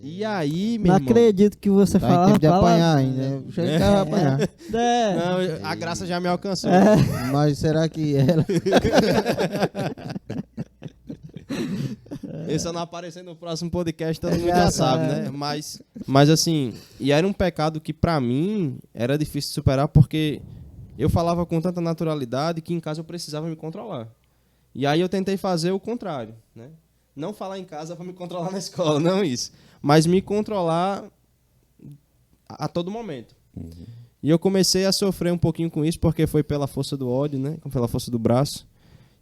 E aí, meu Não irmão... acredito que você Tá em fala. tempo de apanhar ainda. Eu cheguei que vai apanhar. Não, a graça já me alcançou. Mas será que ela... Esse eu não aparecer no próximo podcast, todo mundo já sabe, né? Mas assim, e era um pecado que pra mim era difícil de superar porque eu falava com tanta naturalidade que em casa eu precisava me controlar. E aí eu tentei fazer o contrário, né? Não falar em casa pra me controlar na escola, não isso. Mas me controlar a todo momento. E eu comecei a sofrer um pouquinho com isso porque foi pela força do ódio, né? Pela força do braço.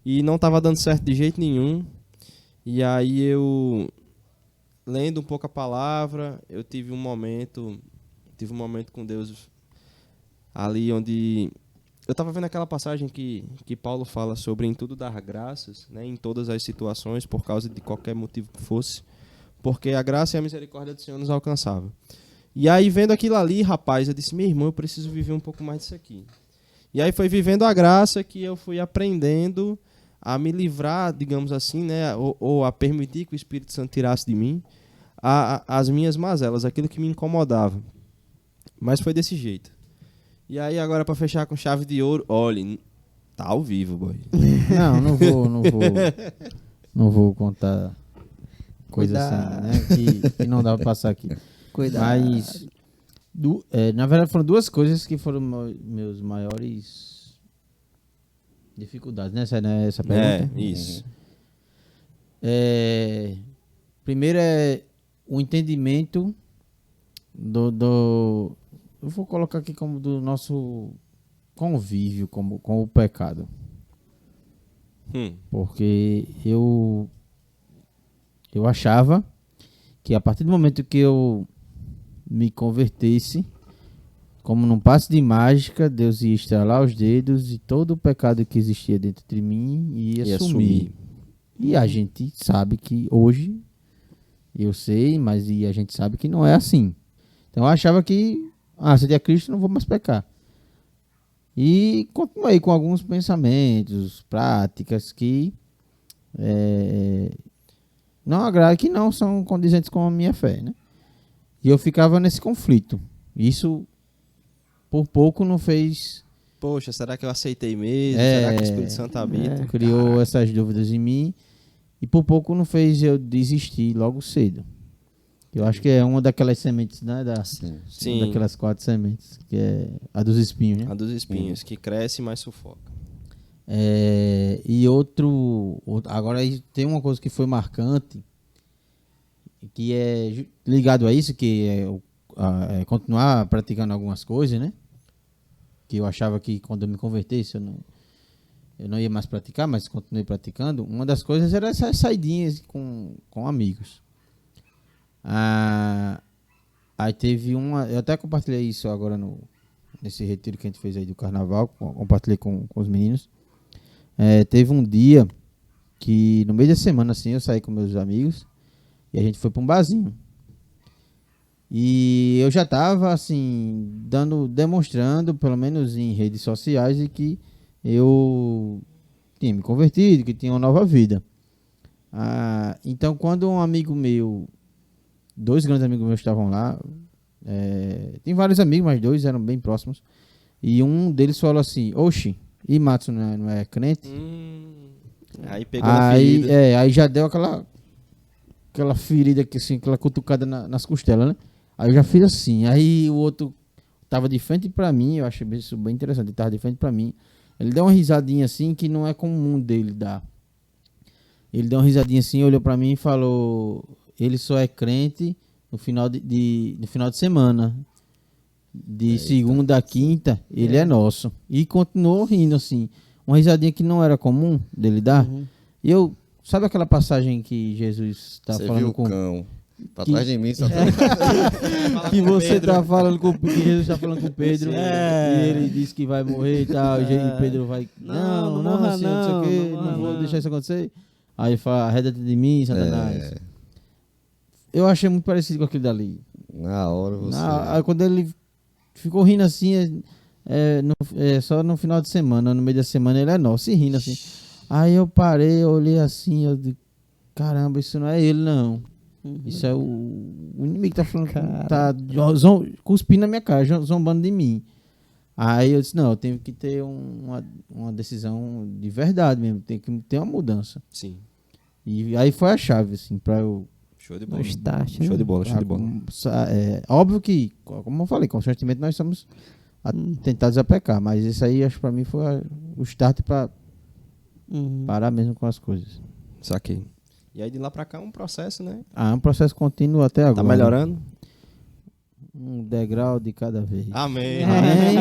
E não estava dando certo de jeito nenhum. E aí eu, lendo um pouco a palavra, eu tive um momento com Deus ali onde eu estava vendo aquela passagem que Paulo fala sobre em tudo dar graças, né, em todas as situações, por causa de qualquer motivo que fosse, porque a graça e a misericórdia do Senhor nos alcançavam. E aí, vendo aquilo ali, rapaz, eu disse, meu irmão, eu preciso viver um pouco mais disso aqui. E aí foi vivendo a graça que eu fui aprendendo a me livrar, digamos assim, né, ou a permitir que o Espírito Santo tirasse de mim as minhas mazelas, aquilo que me incomodava. Mas foi desse jeito. E aí agora para fechar com chave de ouro, olha, tá ao vivo, boy. Não vou contar coisa assim, né, que não dá pra passar aqui. Cuidado. Mas, na verdade, foram duas coisas que foram meus maiores dificuldades, né? Essa pergunta? Isso. Primeiro é o entendimento eu vou colocar aqui como do nosso convívio com o pecado. Porque eu achava que a partir do momento que eu me convertesse, como num passe de mágica, Deus ia estralar os dedos e todo o pecado que existia dentro de mim ia sumir. E a gente sabe que hoje, eu sei, mas a gente sabe que não é assim. Então eu achava que, se é Cristo, não vou mais pecar. E continuei com alguns pensamentos, práticas que não agradam, que não são condizentes com a minha fé, né? E eu ficava nesse conflito. Isso, por pouco, não fez... Poxa, será que eu aceitei mesmo? Será que o Espírito Santo habita? Criou essas dúvidas em mim. E por pouco não fez eu desistir logo cedo. Eu acho que é uma daquelas sementes, né? Sim. Sim. Uma daquelas 4 sementes, que é a dos espinhos, né? A dos espinhos, que cresce mas sufoca. E agora aí tem uma coisa que foi marcante, que é ligado a isso, que é continuar praticando algumas coisas, né? Que eu achava que quando eu me convertesse eu não ia mais praticar, mas continuei praticando. Uma das coisas era essas saidinhas com amigos. Aí teve eu até compartilhei isso agora nesse retiro que a gente fez aí do carnaval, compartilhei com os meninos. Teve um dia que no meio da semana assim eu saí com meus amigos e a gente foi para um barzinho. E eu já estava assim demonstrando, pelo menos em redes sociais, de que eu tinha me convertido, que tinha uma nova vida. Então quando um amigo meu, 2 grandes amigos meus estavam lá, tem vários amigos, mas 2 eram bem próximos, e um deles falou assim: oxi, e Matsu não é crente? Aí pegou na ferida. Aí já deu aquela ferida, assim, aquela cutucada nas costelas, né? Aí eu já fiz assim. Aí o outro tava de frente pra mim, eu achei isso bem interessante, ele tava de frente pra mim. Ele deu uma risadinha assim, que não é comum dele dar. Ele deu uma risadinha assim, olhou pra mim e falou: ele só é crente no final no final de semana. De segunda a quinta, ele é nosso. E continuou rindo assim. Uma risadinha que não era comum dele dar. E sabe aquela passagem que Jesus está falando viu com o cão pra trás de mim, só que você está falando que Jesus está falando com Pedro, e ele disse que vai morrer e tal, e Pedro vai, não morra senhor, não sei o quê, morra não vou não. deixar isso acontecer. Aí ele fala: arreda-te de mim, Satanás. Eu achei muito parecido com aquele dali. Na hora você... Aí quando ele ficou rindo assim, só no final de semana, no meio da semana ele é nosso, e rindo assim. Aí eu parei, eu olhei assim, eu disse: caramba, isso não é ele não. Isso é o inimigo que tá falando, tá cuspindo na minha cara, zombando de mim. Aí eu disse: não, eu tenho que ter uma decisão de verdade mesmo, tem que ter uma mudança. Sim. E aí foi a chave, assim, pra eu... Show de bola. Start, Show né? de bola, show de bola. Óbvio que, como eu falei, constantemente nós somos tentados a pecar, mas isso aí, acho que pra mim foi o start pra parar mesmo com as coisas. Saquei. E aí de lá pra cá um processo, né? É um processo contínuo até agora. Tá melhorando? Um degrau de cada vez. Amém. Amém,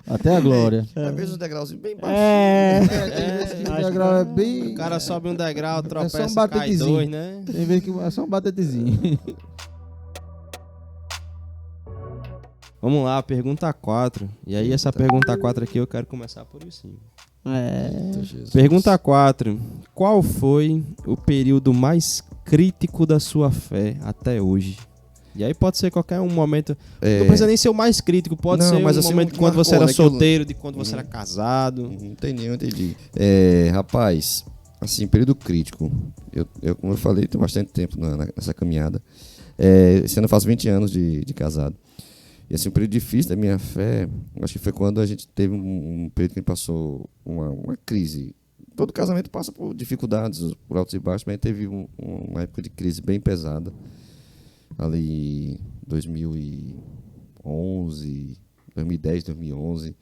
até a glória. Às vezes os degrauzinhos bem baixos. O degrau é bem... O cara sobe um degrau, tropeça, só um cai batetezinho. 2, né? Tem vez que é só um batetezinho. Vamos lá, pergunta 4. E aí essa pergunta 4 aqui eu quero começar por isso. Pergunta 4. Qual foi o período mais crítico da sua fé até hoje? E aí pode ser qualquer um momento. Não precisa nem ser o mais crítico. Pode ser mas um assim, momento de quando você era solteiro, de quando você era casado. Não tem nenhum, entendi. Rapaz, assim, período crítico. Eu, como eu falei, tenho bastante tempo nessa caminhada. Esse ano eu faço 20 anos de casado. E assim, um período difícil da minha fé, acho que foi quando a gente teve um período que a gente passou uma crise. Todo casamento passa por dificuldades, por altos e baixos, mas a gente teve uma época de crise bem pesada. Ali 2011, 2010, 2011.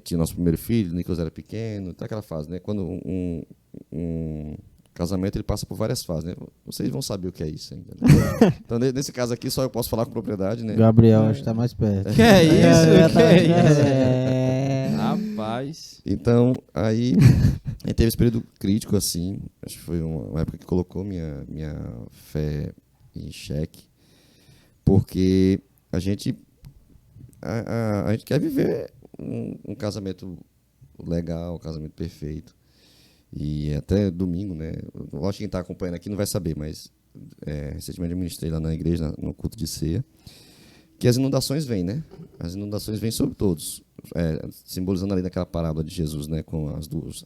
Tinha nosso primeiro filho, o Nicolas era pequeno, tá aquela fase, né? Quando um casamento ele passa por várias fases, né? Vocês vão saber o que é isso ainda. Né? Então, nesse caso aqui, só eu posso falar com propriedade, né? Gabriel está mais perto. Que é isso? Que é isso? É. Rapaz. Então, aí a gente teve esse período crítico, assim. Acho que foi uma época que colocou minha fé em xeque. Porque a gente quer viver um casamento legal, um casamento perfeito. E até domingo, né? Lógico que quem está acompanhando aqui não vai saber, mas recentemente eu ministrei lá na igreja, no culto de ceia, que as inundações vêm, né? As inundações vêm sobre todos, simbolizando ali naquela parábola de Jesus, né? Com as duas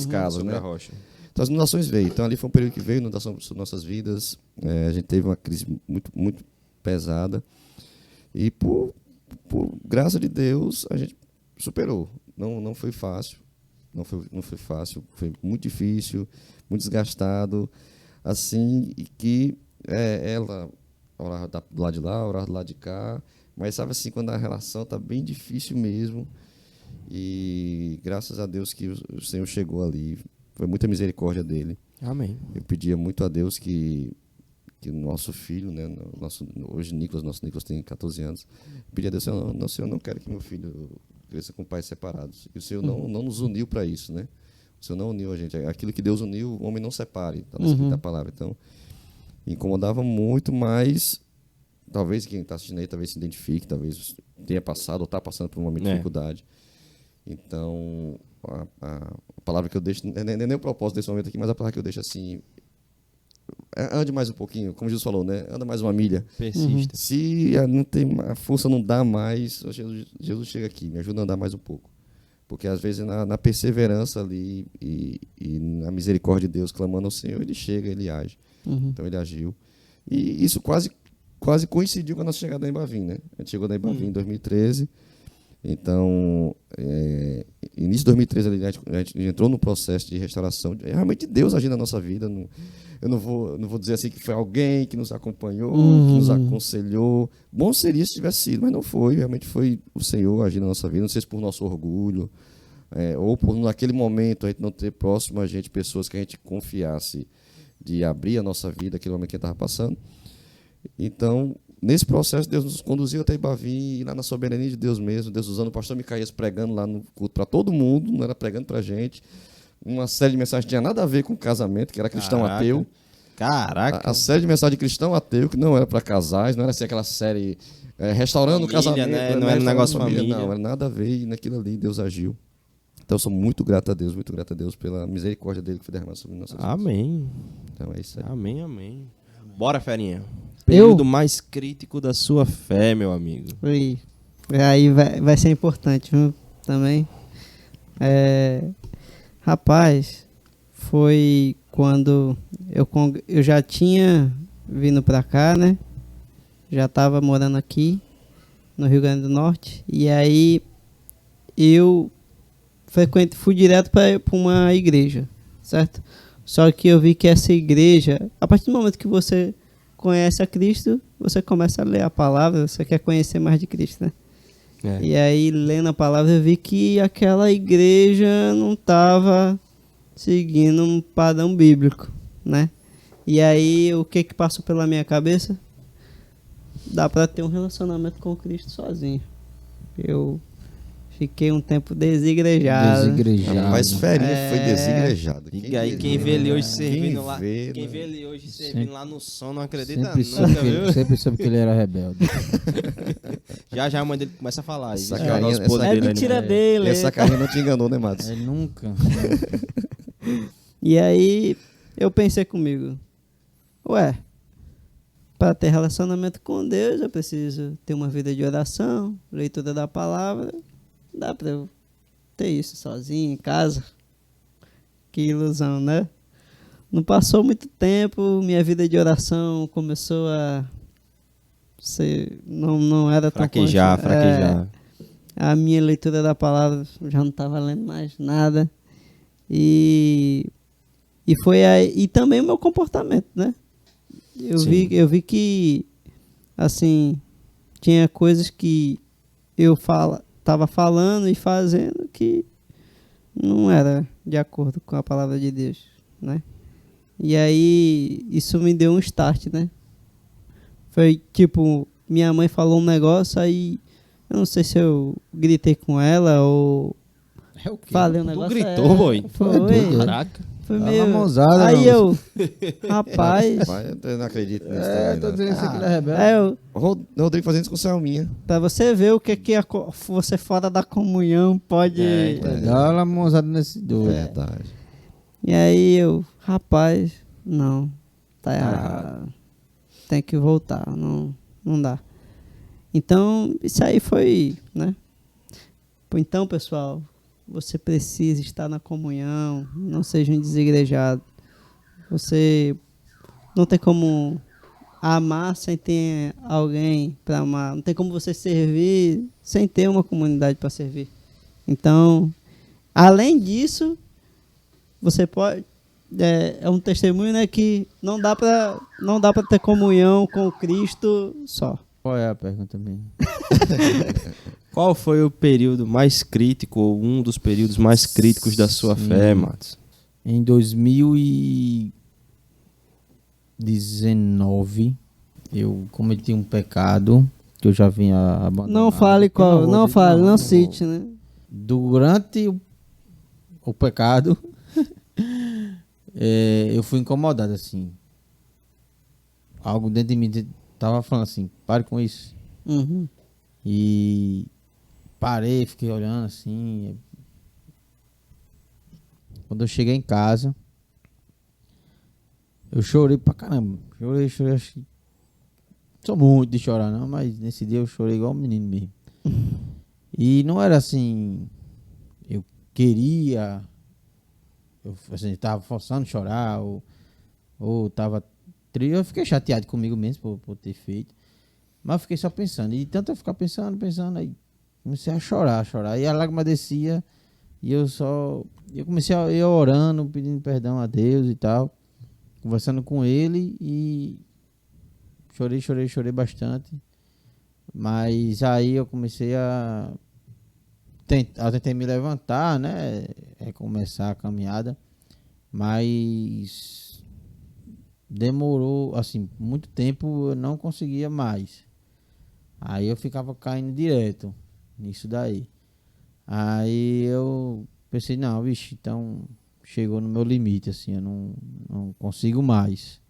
casas, sobre né? a rocha. Então as inundações veio. Então ali foi um período que veio inundação sobre nossas vidas. A gente teve uma crise muito, muito pesada. E por graça de Deus a gente superou. Não foi fácil. Não foi fácil, foi muito difícil, muito desgastado. assim, e que ela orava do lado de lá, orava do lado de cá, mas sabe assim, quando a relação tá bem difícil mesmo, e graças a Deus que o Senhor chegou ali, foi muita misericórdia dele. Amém. Eu pedia muito a Deus que o nosso filho, né, hoje nosso Nicolas tem 14 anos, eu pedia a Deus, Senhor, eu não quero que meu filho cresça com pais separados. E o Senhor não nos uniu para isso, né? O Senhor não uniu a gente. Aquilo que Deus uniu, o homem não separe, está na escrita palavra. Então, incomodava muito, mas talvez quem está assistindo aí talvez se identifique, talvez tenha passado ou está passando por uma dificuldade. Então, a palavra que eu deixo, não é nem o propósito desse momento aqui, mas a palavra que eu deixo assim, ande mais um pouquinho, como Jesus falou, né? Anda mais uma milha. Persista. Se a força não dá mais, Jesus chega aqui, me ajuda a andar mais um pouco. Porque às vezes na perseverança ali e na misericórdia de Deus, clamando ao Senhor, ele chega, ele age. Então ele agiu. E isso quase coincidiu com a nossa chegada em Ibavim, né? A gente chegou na Ibavim em 2013. Então, início de 2013 ali, a gente entrou no processo de restauração. Realmente Deus agindo na nossa vida. Eu não vou dizer assim que foi alguém que nos acompanhou, que nos aconselhou. Bom seria se tivesse sido, mas não foi. Realmente foi o Senhor agindo na nossa vida. Não sei se por nosso orgulho, ou por naquele momento a gente não ter próximo a gente pessoas que a gente confiasse de abrir a nossa vida, aquele momento que a gente estava passando. Então, nesse processo, Deus nos conduziu até Ibavim, e lá na soberania de Deus mesmo, Deus usando o pastor Micaías pregando lá no culto para todo mundo, não era pregando para a gente. Uma série de mensagens que tinha nada a ver com casamento, que era cristão ateu. Caraca. A série de mensagens de cristão ateu, que não era para casais, não era assim aquela série restaurando o casamento. Né? Não era um negócio família. Não, era nada a ver, e naquilo ali Deus agiu. Então, eu sou muito grato a Deus pela misericórdia dele que foi derramada sobre nossas vidas. Amém. Então, é isso aí. Amém. Bora, Ferinha. Período mais crítico da sua fé, meu amigo. Aí vai ser importante, viu? Também. Rapaz, foi quando eu já tinha vindo pra cá, né? Já tava morando aqui no Rio Grande do Norte. E aí eu fui direto para uma igreja, certo? Só que eu vi que essa igreja, a partir do momento que você conhece a Cristo, você começa a ler a palavra, você quer conhecer mais de Cristo, né? E aí, lendo a palavra, eu vi que aquela igreja não estava seguindo um padrão bíblico, né? E aí, o que passou pela minha cabeça? Dá para ter um relacionamento com Cristo sozinho. Eu fiquei um tempo desigrejado. Mas Ferinha foi desigrejado. E aí, quem vê ele hoje servindo lá, quem vê ele hoje servindo lá no som, não acredita nunca, viu? Sempre soube que ele era rebelde. Já a mãe dele começa a falar. Essa carinha, é mentira dele. Essa carinha não te enganou, né, Matos? Ele nunca. E aí, eu pensei comigo, para ter relacionamento com Deus, eu preciso ter uma vida de oração, leitura da palavra. Dá pra eu ter isso sozinho em casa? Que ilusão, né? Não passou muito tempo, minha vida de oração começou a ser... Não era tão... Fraquejar. A minha leitura da palavra já não estava lendo mais nada. E foi aí... E também o meu comportamento, né? Eu vi que, assim, tinha coisas que eu estava falando e fazendo que não era de acordo com a palavra de Deus, né? E aí isso me deu um start, né? Foi tipo, minha mãe falou um negócio, aí eu não sei se eu gritei com ela ou falei um negócio. Tu gritou, boy? Foi. Caraca. Foi meio... Mãozada, aí eu, rapaz... Eu não acredito nisso. Tô dizendo que ele é rebelde. Rodrigo fazendo isso com Selminha. Pra você ver o que você fora da comunhão pode... Dá uma mãozada nesse doido. Verdade. E aí eu, rapaz, não, tá errado. Tem que voltar, não dá. Então, isso aí foi, né? Então, pessoal... Você precisa estar na comunhão, não seja um desigrejado. Você não tem como amar sem ter alguém para amar. Não tem como você servir sem ter uma comunidade para servir. Então, além disso, você pode é um testemunho, né, que não dá para ter comunhão com Cristo só. Qual é a pergunta mesmo? Qual foi o período mais crítico, ou um dos períodos mais críticos da sua fé, Matos? Em 2019, eu cometi um pecado que eu já vinha abandonado. Não fale qual, não fale, não cite, né? Durante o pecado, eu fui incomodado, assim. Algo dentro de mim tava falando assim, pare com isso. Uhum. E parei, fiquei olhando assim. Quando eu cheguei em casa, eu chorei pra caramba. Chorei, acho que... Sou muito de chorar não, mas nesse dia eu chorei igual um menino mesmo. E não era assim, eu queria, eu assim, tava forçando a chorar, ou tava triste. Eu fiquei chateado comigo mesmo por ter feito. Mas eu fiquei só pensando. E tanto eu ficar pensando, aí comecei a chorar. E a lágrima descia. E eu comecei a ir orando, pedindo perdão a Deus e tal. Conversando com ele e chorei bastante. Mas aí eu comecei a tentar me levantar, né? Recomeçar a caminhada. Mas demorou, assim, muito tempo eu não conseguia mais. Aí eu ficava caindo direto nisso daí. Aí eu pensei, não, vixe, então chegou no meu limite, assim, eu não consigo mais.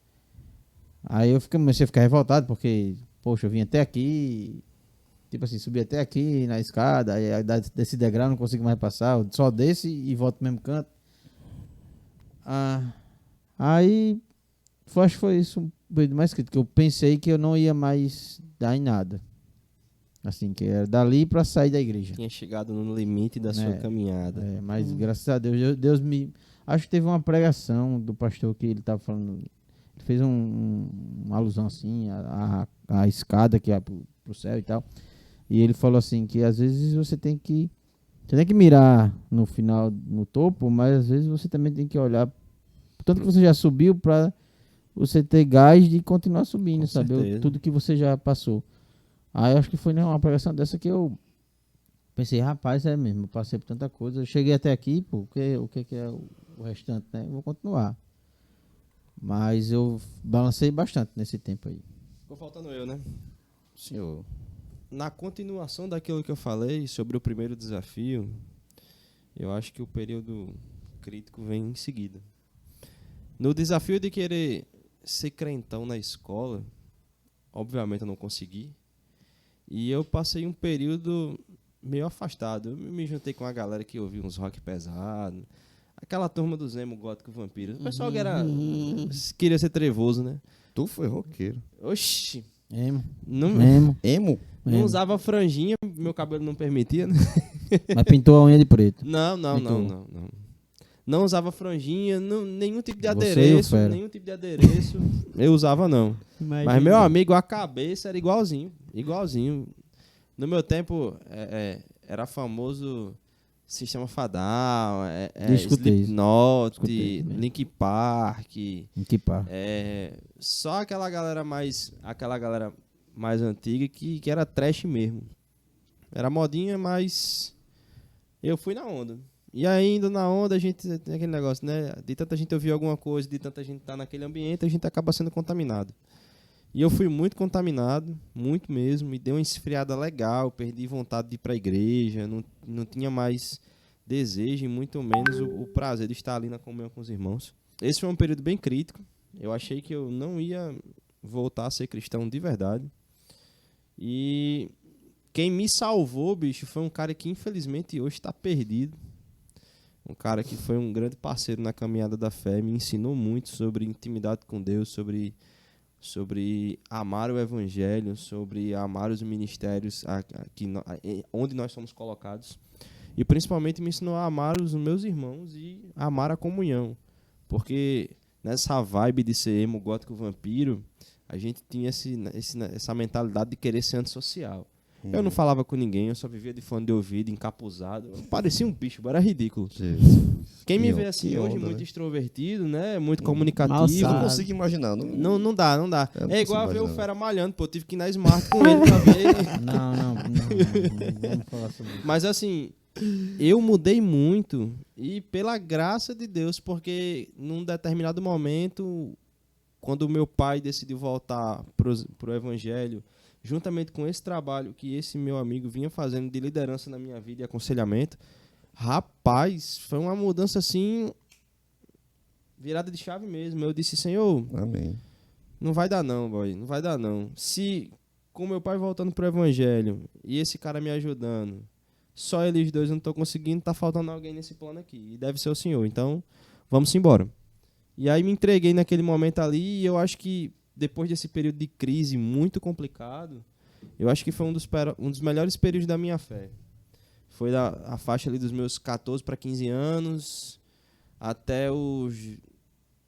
Aí eu comecei a ficar revoltado, porque, poxa, eu vim até aqui, tipo assim, subi até aqui na escada, aí desse degrau eu não consigo mais passar, eu só desço e volto pro mesmo canto. Aí, acho que foi isso um período mais crítico, eu pensei que eu não ia mais dar em nada. Assim, que era dali pra sair da igreja. Tinha chegado no limite da sua caminhada. Mas graças a Deus, Deus me... Acho que teve uma pregação do pastor que ele tava falando... Ele fez uma alusão assim, a escada que é pro céu e tal. E ele falou assim, que às vezes você tem que mirar no final, no topo, mas às vezes você também tem que olhar... Tanto que você já subiu pra você ter gás de continuar subindo, Com sabe? certeza. Tudo que você já passou. Aí acho que foi uma pregação dessa que eu pensei, rapaz, é mesmo, eu passei por tanta coisa, eu cheguei até aqui, pô, o que é o restante, né? Eu vou continuar. Mas eu balancei bastante nesse tempo aí. Ficou faltando eu, né? Senhor. Na continuação daquilo que eu falei sobre o primeiro desafio, eu acho que o período crítico vem em seguida. No desafio de querer ser crentão na escola, obviamente eu não consegui. E eu passei um período meio afastado. Eu me juntei com a galera que ouvia uns rock pesado. Aquela turma do Emo Gótico Vampiro. O pessoal que queria ser trevoso, né? Tu foi roqueiro. Oxi. Emo. Emo? Não usava franjinha, meu cabelo não permitia, né? Mas pintou a unha de preto. Não. Não usava franjinha, nenhum tipo de Você adereço. Eu usava, não. Imagina. Mas, meu amigo, a cabeça era igualzinho. No meu tempo, era famoso Sistema Fadal, Slipknot, Linkin Park. Só aquela galera mais antiga que era trash mesmo. Era modinha, mas eu fui na onda. E ainda na onda a gente tem aquele negócio, né? De tanta gente ouvir alguma coisa, de tanta gente estar naquele ambiente, a gente acaba sendo contaminado. E eu fui muito contaminado, muito mesmo, me deu uma esfriada legal, perdi vontade de ir para a igreja, não tinha mais desejo e muito menos o prazer de estar ali na comunhão com os irmãos. Esse foi um período bem crítico, eu achei que eu não ia voltar a ser cristão de verdade. E quem me salvou, bicho, foi um cara que infelizmente hoje está perdido. Um cara que foi um grande parceiro na caminhada da fé, me ensinou muito sobre intimidade com Deus, sobre amar o evangelho, sobre amar os ministérios onde nós somos colocados. E principalmente me ensinou a amar os meus irmãos e amar a comunhão. Porque nessa vibe de ser emo, gótico, vampiro, a gente tinha essa mentalidade de querer ser antissocial. Eu não falava com ninguém, eu só vivia de fone de ouvido, encapuzado. Eu parecia um bicho, era ridículo. Jesus. Quem me Que vê on- assim que hoje, onda, muito né? extrovertido, né? Muito Mal comunicativo. Eu não sabe. consigo imaginar. Não dá. Eu não É igual a consigo ver o imaginar. Fera malhando, pô. Eu tive que ir na Smart com ele pra ver ele. Não, vamos falar sobre isso. Mas assim, eu mudei muito e pela graça de Deus, porque num determinado momento, quando meu pai decidiu voltar pro evangelho, juntamente com esse trabalho que esse meu amigo vinha fazendo de liderança na minha vida e aconselhamento, rapaz, foi uma mudança assim, virada de chave mesmo. Eu disse, Senhor, Amém. não vai dar não, boy, não vai dar não. Se com meu pai voltando pro evangelho e esse cara me ajudando, só eles dois eu não tô conseguindo, tá faltando alguém nesse plano aqui. E deve ser o Senhor, então vamos embora. E aí me entreguei naquele momento ali e eu acho que depois desse período de crise muito complicado, eu acho que foi um dos melhores períodos da minha fé. Foi a faixa ali dos meus 14 para 15 anos até os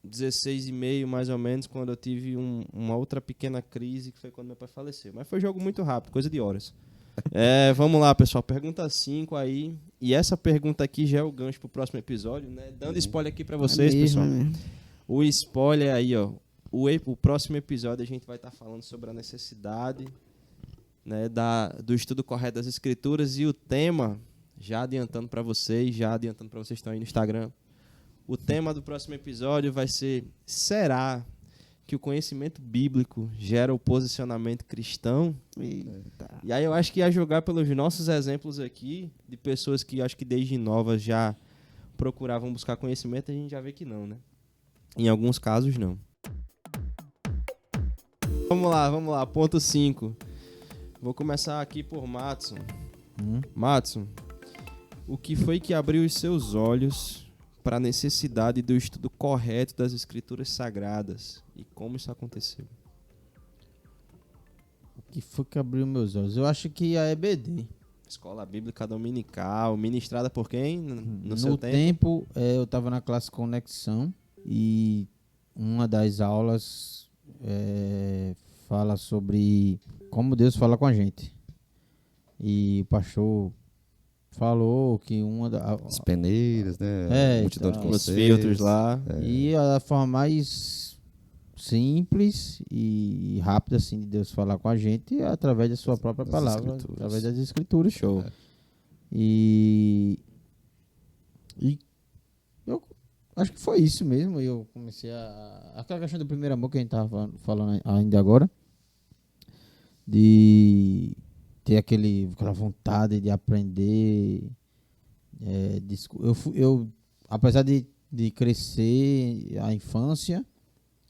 16 e meio, mais ou menos, quando eu tive uma outra pequena crise, que foi quando meu pai faleceu. Mas foi jogo muito rápido, coisa de horas. Vamos lá, pessoal. Pergunta 5 aí. E essa pergunta aqui já é o gancho pro próximo episódio, né? Dando spoiler aqui pra vocês, É mesmo, pessoal. é mesmo. O spoiler aí, ó. O próximo episódio a gente vai estar falando sobre a necessidade, né, do estudo correto das escrituras e o tema, já adiantando para vocês que estão aí no Instagram, o tema do próximo episódio vai ser: será que o conhecimento bíblico gera o posicionamento cristão? Eita. E aí eu acho que ia jogar pelos nossos exemplos aqui, de pessoas que acho que desde novas já procuravam buscar conhecimento, a gente já vê que não, né? Em alguns casos, não. Vamos lá. Ponto 5. Vou começar aqui por Matson. Matson, o que foi que abriu os seus olhos para a necessidade do estudo correto das escrituras sagradas? E como isso aconteceu? O que foi que abriu meus olhos? Eu acho que a EBD. Escola Bíblica Dominical, ministrada por quem? No seu No tempo, eu estava na classe Conexão e uma das aulas fala sobre como Deus fala com a gente. E o pastor falou que As peneiras, né? Multidão de então, Os conceitos. filtros lá. E a forma mais simples e rápida assim de Deus falar com a gente é através da sua própria Das palavra, escrituras. através das escrituras. Show. E eu acho que foi isso mesmo. Eu comecei aquela questão do primeiro amor que a gente estava falando ainda agora, de ter aquela vontade de aprender. Eu apesar de crescer a infância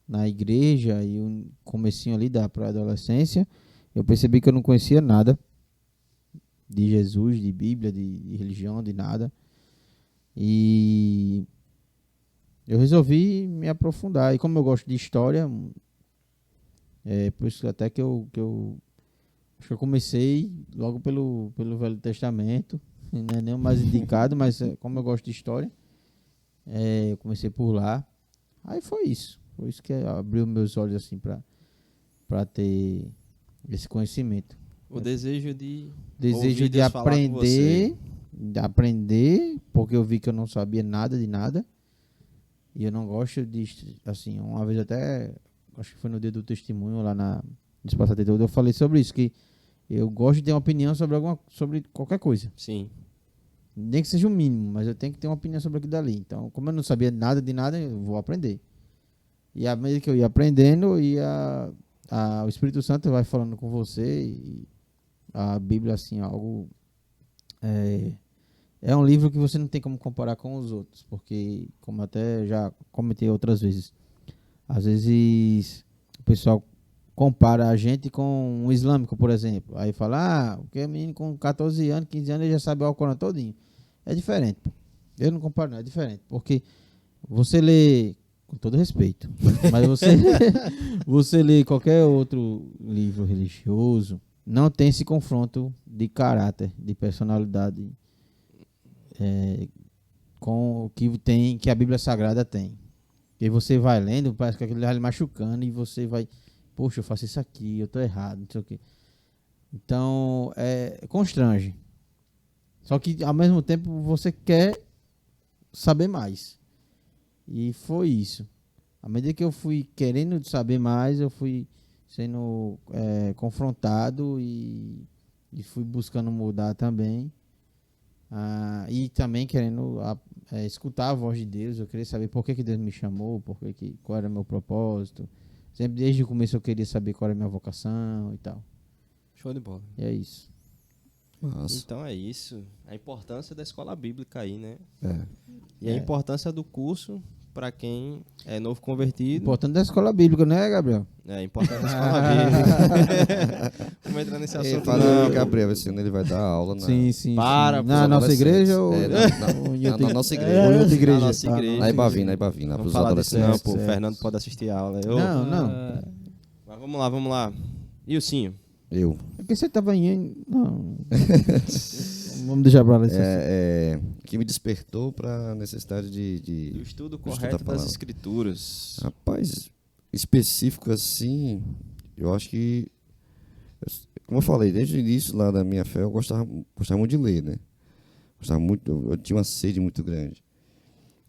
na igreja e o comecinho ali da pré-adolescência, eu percebi que eu não conhecia nada de Jesus, de Bíblia, de religião, de nada. E eu resolvi me aprofundar. E como eu gosto de história, por isso até que eu acho que eu comecei logo pelo Velho Testamento, não é nem o mais indicado, mas como eu gosto de história, eu comecei por lá. Aí foi isso que abriu meus olhos assim para ter esse conhecimento. O desejo de Desejo de Deus falar com você. aprender, porque eu vi que eu não sabia nada de nada. E eu não gosto de, assim, uma vez até, acho que foi no dia do testemunho lá no Espaço Atitude, eu falei sobre isso, que eu gosto de ter uma opinião sobre qualquer coisa. Sim. Nem que seja o mínimo, mas eu tenho que ter uma opinião sobre aquilo dali. Então, como eu não sabia nada de nada, eu vou aprender. E à medida que eu ia aprendendo, o Espírito Santo vai falando com você e a Bíblia, assim, algo... É um livro que você não tem como comparar com os outros, porque, como até já comentei outras vezes, às vezes o pessoal compara a gente com um islâmico, por exemplo. Aí fala, porque o menino com 14 anos, 15 anos, ele já sabe o Alcorão todinho. É diferente, pô. Eu não comparo, não, é diferente. Porque você lê, com todo respeito, mas você lê qualquer outro livro religioso, não tem esse confronto de caráter, de personalidade, com o que a Bíblia Sagrada tem. E você vai lendo, parece que aquilo vai lhe machucando e você vai, poxa, eu faço isso aqui, eu tô errado, não sei o quê. Então, constrange. Só que, ao mesmo tempo, você quer saber mais. E foi isso. À medida que eu fui querendo saber mais, eu fui sendo confrontado e fui buscando mudar também. E também querendo escutar a voz de Deus. Eu queria saber por que Deus me chamou, qual era o meu propósito. Sempre desde o começo eu queria saber qual era a minha vocação e tal. Show de bola. E é isso. Nossa. Então é isso. A importância da escola bíblica aí, né? É. E a importância do curso para quem é novo convertido. Importante da escola bíblica, né, Gabriel? É importante da escola bíblica. Vamos entrar nesse Ei, assunto. fala não, aí, Gabriel, esse ano ele vai dar aula na, Sim. Para, sim. Na pros nossa igreja ou na nossa igreja. Ou em outra igreja? Na nossa igreja. Na Ibavina, lá Vamos pros falar disso não, adolescentes. pô. O certo. Fernando pode assistir a aula. Eu... Não. Mas vamos lá. E o Sinho? Eu. É porque você tava em... Não. Vamos deixar pra lá isso. Que me despertou para a necessidade O de estudo estudo correto da das palavra. escrituras. Rapaz, específico assim, eu acho que, como eu falei, desde o início lá da minha fé, eu gostava muito de ler, né? Gostava muito, eu tinha uma sede muito grande.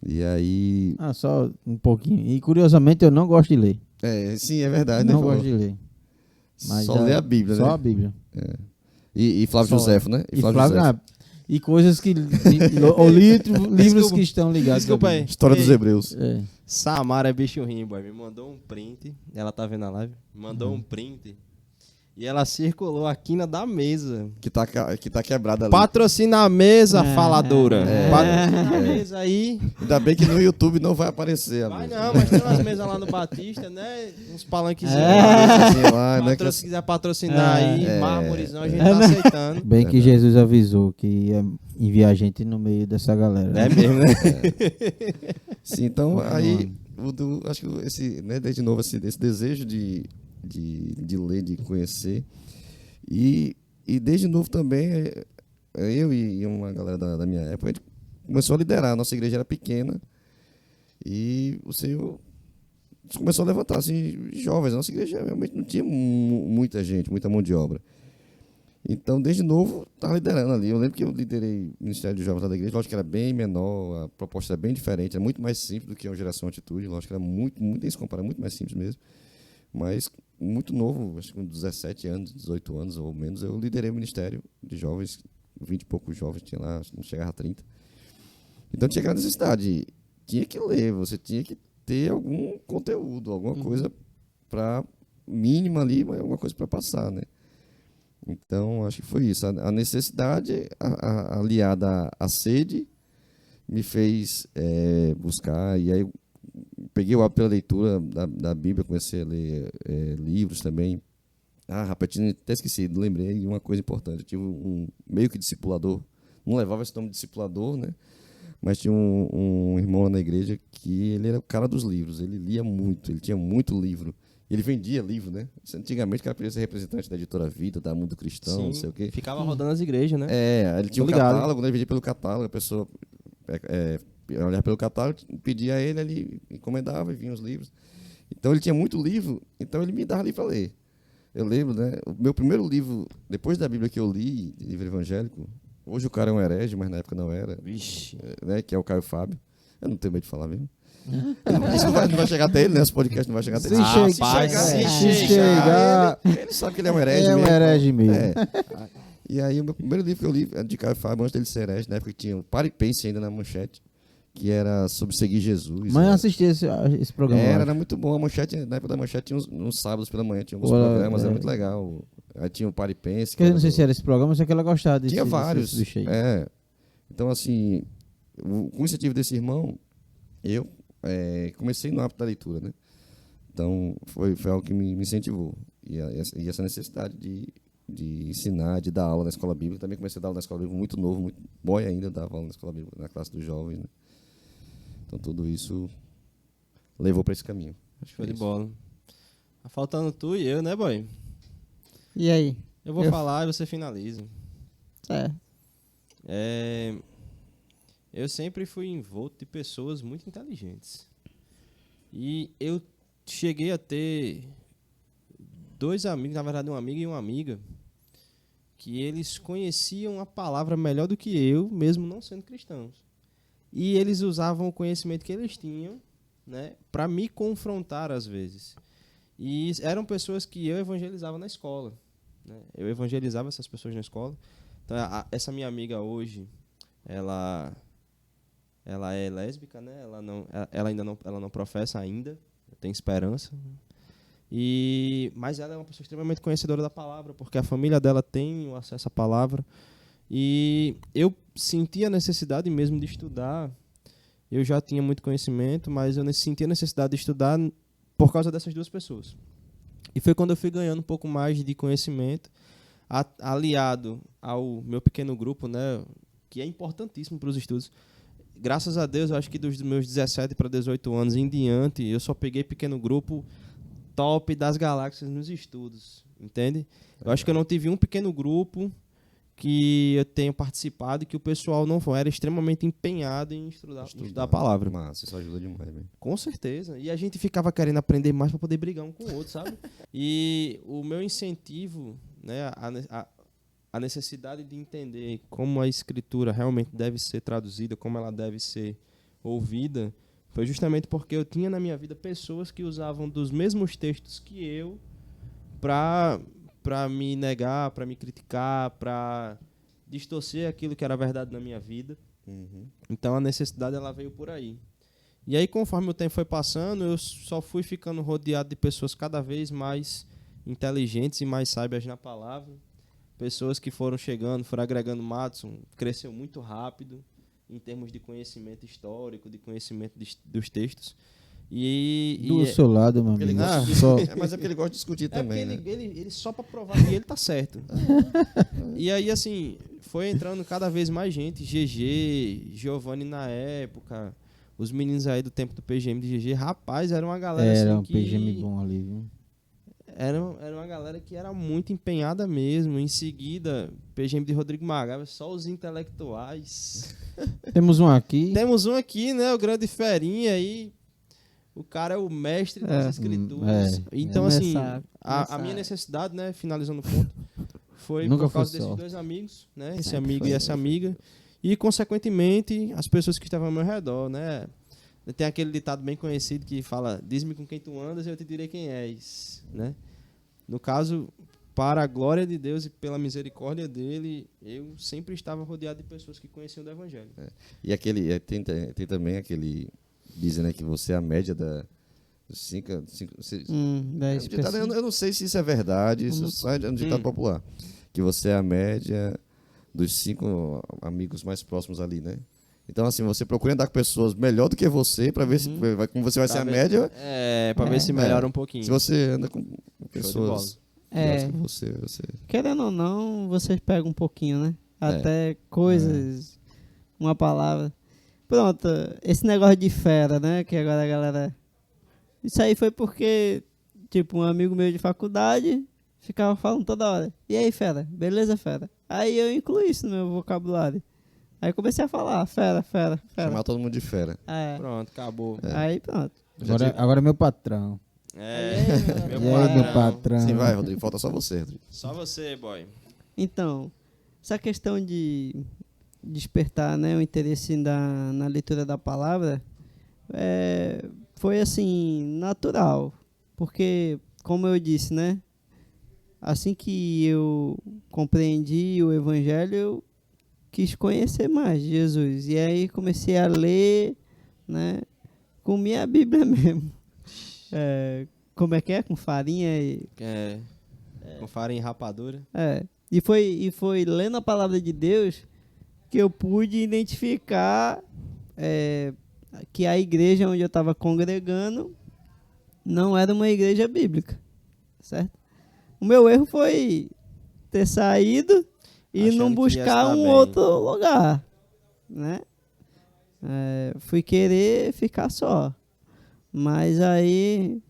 E aí, Só um pouquinho. E curiosamente eu não gosto de ler. sim, é verdade, Não né? gosto de ler. Mas Só ler a Bíblia, só né? a Bíblia. E Flávio Só. Josefo, né? E Flávio Flávio, Josefo. e coisas que... ou livros Desculpa. que estão ligados. Desculpa à aí. Bíblia. História dos Ei. Hebreus. É. Samara é bicho ruim, boy. Me mandou um print. Ela tá vendo a live? Mandou um print. E ela circulou a quina da mesa. Que tá quebrada ali. Patrocina a mesa, faladora. É. Patrocina a mesa aí. Ainda bem que no YouTube não vai aparecer a Vai mesa. não, mas tem umas mesas lá no Batista, né? Uns palanquezinhos. Assim, lá, né, Se quiser patrocinar aí, É. mármorezão, a gente tá aceitando. Bem que Jesus avisou que ia enviar gente no meio dessa galera. É mesmo, né? Sim, então aí acho que esse, né, desde novo esse desejo de ler, de conhecer e desde novo também eu e uma galera da minha época a gente começou a liderar. A nossa igreja era pequena e o Senhor começou a levantar assim, jovens. A nossa igreja realmente não tinha muita gente, muita mão de obra. Então, desde novo, estava liderando ali. Eu lembro que eu liderei o Ministério de Jovens lá da igreja. Lógico que era bem menor, a proposta era bem diferente, era muito mais simples do que a Geração Atitude. Lógico que era muito, nem se compara, muito mais simples mesmo. Mas, muito novo, acho que com 17 anos, 18 anos ou menos, eu liderei o Ministério de Jovens, 20 e poucos jovens tinha lá, não chegava a 30. Então, tinha aquela necessidade, tinha que ler, você tinha que ter algum conteúdo, alguma coisa para mínima ali, mas alguma coisa para passar, né? Então, acho que foi isso. A necessidade aliada à sede me fez buscar. E aí, peguei o hábito pela leitura da Bíblia, comecei a ler livros também. Rapaz, tinha até esquecido, lembrei de uma coisa importante. Eu tive um meio que discipulador. Não levava esse nome de discipulador, né? Mas tinha um irmão lá na igreja que ele era o cara dos livros. Ele lia muito, ele tinha muito livro. Ele vendia livro, né? Antigamente o cara podia ser representante da Editora Vida, da Mundo Cristão, não sei o quê. Ficava rodando as igrejas, né? Ele tinha um catálogo, né? Ele vendia pelo catálogo, a pessoa olhava pelo catálogo, pedia a ele, ele encomendava e vinha os livros. Então ele tinha muito livro, então ele me dava livro para ler. Eu lembro, né? O meu primeiro livro, depois da Bíblia que eu li, livro evangélico, hoje o cara é um herege, mas na época não era. Vixe. Né? Que é o Caio Fábio. Eu não tenho medo de falar mesmo. Isso não vai chegar até ele, né? Esse podcast não vai chegar até ele. Se chegar, ele sabe que ele é um herege é um mesmo. herege mesmo. E aí o meu primeiro livro que eu li de Caio Fábio, antes dele ser herege, na época que tinha o Pare e Pense ainda na manchete, que era sobre seguir Jesus. Mas eu assisti esse programa. Era muito bom. A manchete, na época da manchete tinha uns sábados pela manhã, tinha alguns programas, era muito legal. Aí tinha o Pare e Pense. Eu não sei se era esse programa, mas é que ela gostava desse. Tinha vários. Bicho aí. Então, assim, com o incentivo desse irmão, eu comecei no hábito da leitura, né? Então, foi algo que me incentivou. E essa necessidade de ensinar, de dar aula na escola bíblica. Também comecei a dar aula na escola bíblica muito novo, muito boy ainda, dava aula na escola bíblica, na classe dos jovens, né? Então, tudo isso levou para esse caminho. Show de bola. Tá faltando tu e eu, né, boy? E aí? Eu vou falar e você finaliza. Eu sempre fui envolto de pessoas muito inteligentes. E eu cheguei a ter 2 amigos, na verdade um amigo e uma amiga, que eles conheciam a palavra melhor do que eu, mesmo não sendo cristãos. E eles usavam o conhecimento que eles tinham, né, para me confrontar às vezes. E eram pessoas que eu evangelizava na escola, né? Eu evangelizava essas pessoas na escola. Então, essa minha amiga hoje, ela é lésbica, né? Ela não professa ainda, tem esperança. Mas ela é uma pessoa extremamente conhecedora da palavra, porque a família dela tem o acesso à palavra. E eu senti a necessidade mesmo de estudar. Eu já tinha muito conhecimento, mas eu senti a necessidade de estudar por causa dessas duas pessoas. E foi quando eu fui ganhando um pouco mais de conhecimento, aliado ao meu pequeno grupo, né, que é importantíssimo para os estudos. Graças a Deus, eu acho que dos meus 17 para 18 anos em diante, eu só peguei pequeno grupo top das galáxias nos estudos, entende? Eu acho que eu não tive um pequeno grupo que eu tenho participado e que o pessoal não era extremamente empenhado em estudar a palavra. Mas isso ajuda demais, velho. Com certeza. E a gente ficava querendo aprender mais para poder brigar um com o outro, sabe? E o meu incentivo, né, a necessidade de entender como a escritura realmente deve ser traduzida, como ela deve ser ouvida, foi justamente porque eu tinha na minha vida pessoas que usavam dos mesmos textos que eu para me negar, para me criticar, para distorcer aquilo que era verdade na minha vida. Uhum. Então a necessidade ela veio por aí. E aí, conforme o tempo foi passando, eu só fui ficando rodeado de pessoas cada vez mais inteligentes e mais sábias na palavra. Pessoas que foram chegando, foram agregando. Madison cresceu muito rápido em termos de conhecimento histórico, de conhecimento dos textos. Do seu lado, meu amigo. Mas é porque ele gosta de discutir também, né? Ele só para provar que ele tá certo. E aí, assim, foi entrando cada vez mais gente. GG, Giovanni na época, os meninos aí do tempo do PGM de GG. Rapaz, era uma galera Era assim um PGM bom ali, viu? Era uma galera que era muito empenhada mesmo. Em seguida, PGM de Rodrigo Magalhães, só os intelectuais. Temos um aqui. Temos um aqui, né? O grande Ferinha aí. O cara é o mestre das escrituras. Então, assim, a minha necessidade, né, finalizando o ponto, foi por causa desses dois amigos, né, esse amigo e essa amiga, e, consequentemente, as pessoas que estavam ao meu redor, né. Tem aquele ditado bem conhecido que fala, diz-me com quem tu andas e eu te direi quem és, né. No caso, para a glória de Deus e pela misericórdia dele, eu sempre estava rodeado de pessoas que conheciam do Evangelho. E tem também aquele... Dizem, né, que você é a média dos 5... Eu não sei se isso é verdade, isso só é um ditado popular. Que você é a média dos 5 amigos mais próximos ali, né? Então, assim, você procura andar com pessoas melhor do que você para ver como você vai ser a média. Para ver se melhora um pouquinho. Se você anda com pessoas melhores que você... Querendo ou não, vocês pegam um pouquinho, né? Até coisas, uma palavra... Pronto, esse negócio de fera, né, que agora a galera... Isso aí foi porque, tipo, um amigo meu de faculdade ficava falando toda hora. E aí, fera? Beleza, fera? Aí eu incluí isso no meu vocabulário. Aí comecei a falar, fera. Chamar todo mundo de fera. Pronto, acabou. Aí pronto. Agora é meu patrão. Meu patrão. Sim, vai, Rodrigo. Falta só você, Rodrigo. Só você, boy. Então, essa questão de despertar, né, o interesse na leitura da palavra foi assim natural, porque como eu disse, né, assim que eu compreendi o Evangelho, eu quis conhecer mais de Jesus e aí comecei a ler, né, com minha Bíblia mesmo, como é que é, com farinha com farinha e rapadura. E foi lendo a palavra de Deus que eu pude identificar que a igreja onde eu estava congregando não era uma igreja bíblica, certo? O meu erro foi ter saído e não buscar um outro lugar, né? Fui querer ficar só, mas aí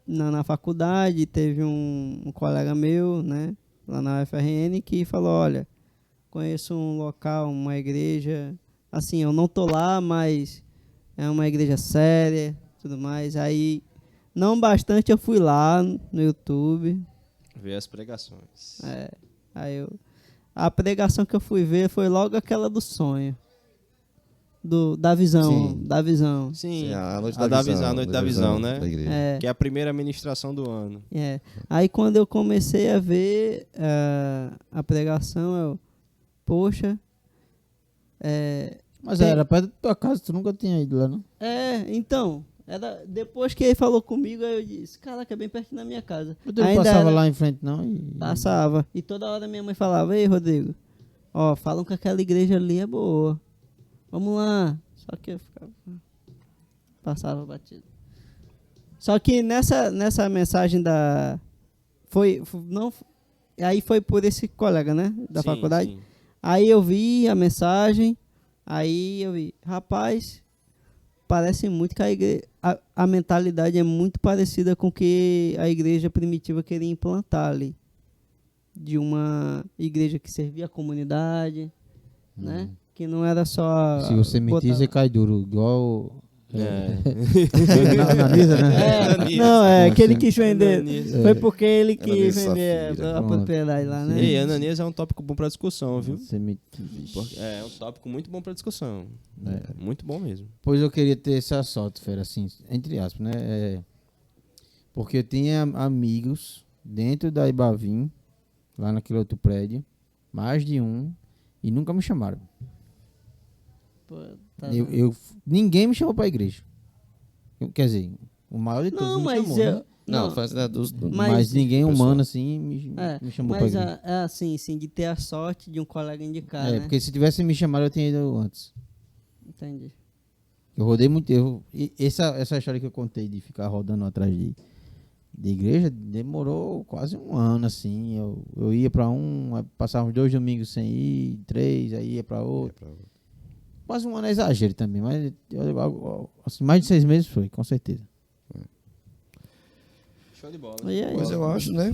na faculdade teve um colega meu, né, lá na UFRN, que falou, olha, conheço um local, uma igreja, assim, eu não tô lá, mas é uma igreja séria, tudo mais. Aí, não bastante, eu fui lá no YouTube, Ver as pregações. A pregação que eu fui ver foi logo aquela do sonho. Da visão. Sim. Da visão. Sim, a noite a da da visão. visão, a noite da visão, né? Da igreja. É. Que é a primeira ministração do ano. Aí quando eu comecei a ver a pregação, poxa. Mas Tem- era perto da tua casa, tu nunca tinha ido lá, não? Então, depois que ele falou comigo, aí eu disse, caraca, é bem perto da minha casa. Mas tu não Ainda passava era- lá em frente, não? E... Passava. E toda hora minha mãe falava, ei, Rodrigo, ó, falam que aquela igreja ali é boa. Vamos lá. Só que eu ficava... Passava batido. Só que nessa mensagem aí foi por esse colega, né? Da Sim, faculdade. sim. Aí eu vi a mensagem, aí eu vi, rapaz, parece muito que a mentalidade é muito parecida com o que a igreja primitiva queria implantar ali. De uma igreja que servia a comunidade, né? Que não era só... Se você mentir, botar- você cai duro, igual... É. Analisa, né? Ananias. Não, Como que ele assim? quis vender. Ananias. Foi porque ele quis Ananias vender Safira. a propriedade lá, né? Ei, Ananias é um tópico bom pra discussão, viu? Você me... É um tópico muito bom pra discussão. É. Muito bom mesmo. Pois eu queria ter esse assalto, fera, assim, entre aspas, né? Porque eu tinha amigos dentro da Ibavim, lá naquele outro prédio, mais de um, e nunca me chamaram. Pô, tá Ninguém me chamou pra igreja. Quer dizer, o maior de todos Não, me mas chamou, né? Não, faz dos... Mas ninguém pessoal. humano assim me chamou pra mas igreja. é assim, sim, de ter a sorte de um colega indicar, né? Porque se tivesse me chamado eu tinha ido antes. Entendi. Eu rodei muito. Essa história que eu contei de ficar rodando atrás de igreja demorou quase um ano, assim. Eu ia pra um, passava uns 2 domingos sem ir, 3, aí ia pra outro. Quase um ano é exagero também, mas assim, mais de 6 meses foi, com certeza. Show de bola. E aí? Pois eu acho, né?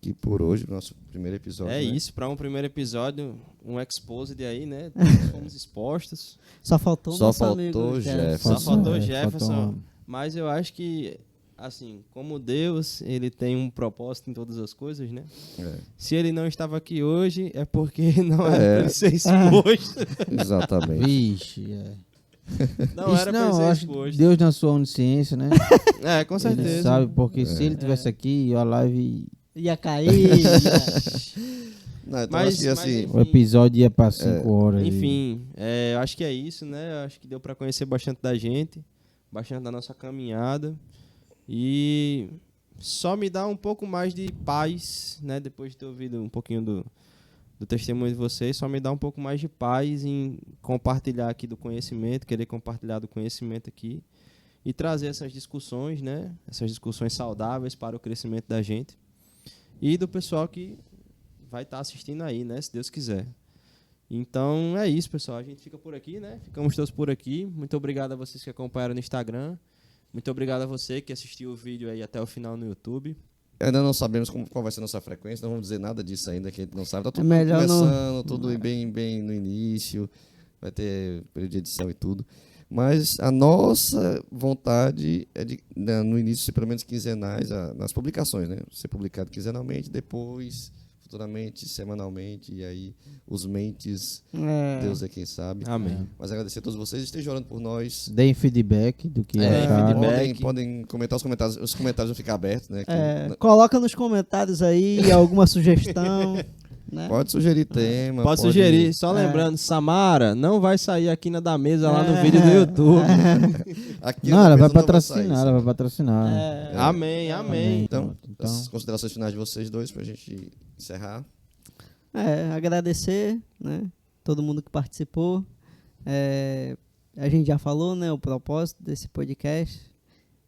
Que por hoje, nosso primeiro episódio. É né? isso, pra um primeiro episódio, um exposed aí, né? Todos fomos expostos. Só faltou o Só nosso faltou amigo Jefferson. Só faltou É, Jefferson. faltou Mas eu acho que, assim, como Deus, ele tem um propósito em todas as coisas, né? É, Se ele não estava aqui hoje, é porque não era É. pra ele ser exposto. exatamente. Vixe, Não Isso era não, pra eu ele acho ser que exposto. Deus na sua onisciência, né? É, com certeza. Ele sabe, porque se ele tivesse aqui, a live, Ia cair. Não, então Mas- acho que assim... o episódio ia pra 5 horas. Enfim, eu acho que é isso, né? Eu acho que deu pra conhecer bastante da gente, bastante da nossa caminhada. E só me dá um pouco mais de paz, né? Depois de ter ouvido um pouquinho do testemunho de vocês, só me dá um pouco mais de paz em compartilhar aqui do conhecimento, querer compartilhar do conhecimento aqui e trazer essas discussões, né? Essas discussões saudáveis para o crescimento da gente e do pessoal que vai estar assistindo aí, né? Se Deus quiser. Então é isso, pessoal. A gente fica por aqui, né? Ficamos todos por aqui. Muito obrigado a vocês que acompanharam no Instagram. Muito obrigado a você que assistiu o vídeo aí até o final no YouTube. Ainda não sabemos qual vai ser a nossa frequência, não vamos dizer nada disso ainda, que a gente não sabe. Tá tudo melhor não- começando, tudo bem no início, vai ter período de edição e tudo. Mas a nossa vontade é de, no início, ser pelo menos quinzenais, nas publicações, né? Ser publicado quinzenalmente, depois, futuramente, semanalmente, e aí os mentes, Deus é quem sabe. Amém. Mas agradecer a todos vocês, estejam orando por nós. Deem feedback do que É, acharam. feedback. Podem comentar os comentários vão ficar abertos, né? Coloca nos comentários aí alguma sugestão. Né? Pode sugerir tema. Pode sugerir. Só lembrando, Samara não vai sair aqui na da mesa lá no vídeo do YouTube. Aqui Não, na ela vai mesa não patrocinar, sair, ela vai patrocinar. Amém, amém. Então, Então- as considerações finais de vocês dois pra gente encerrar. Agradecer, né? Todo mundo que participou. A gente já falou, né? O propósito desse podcast.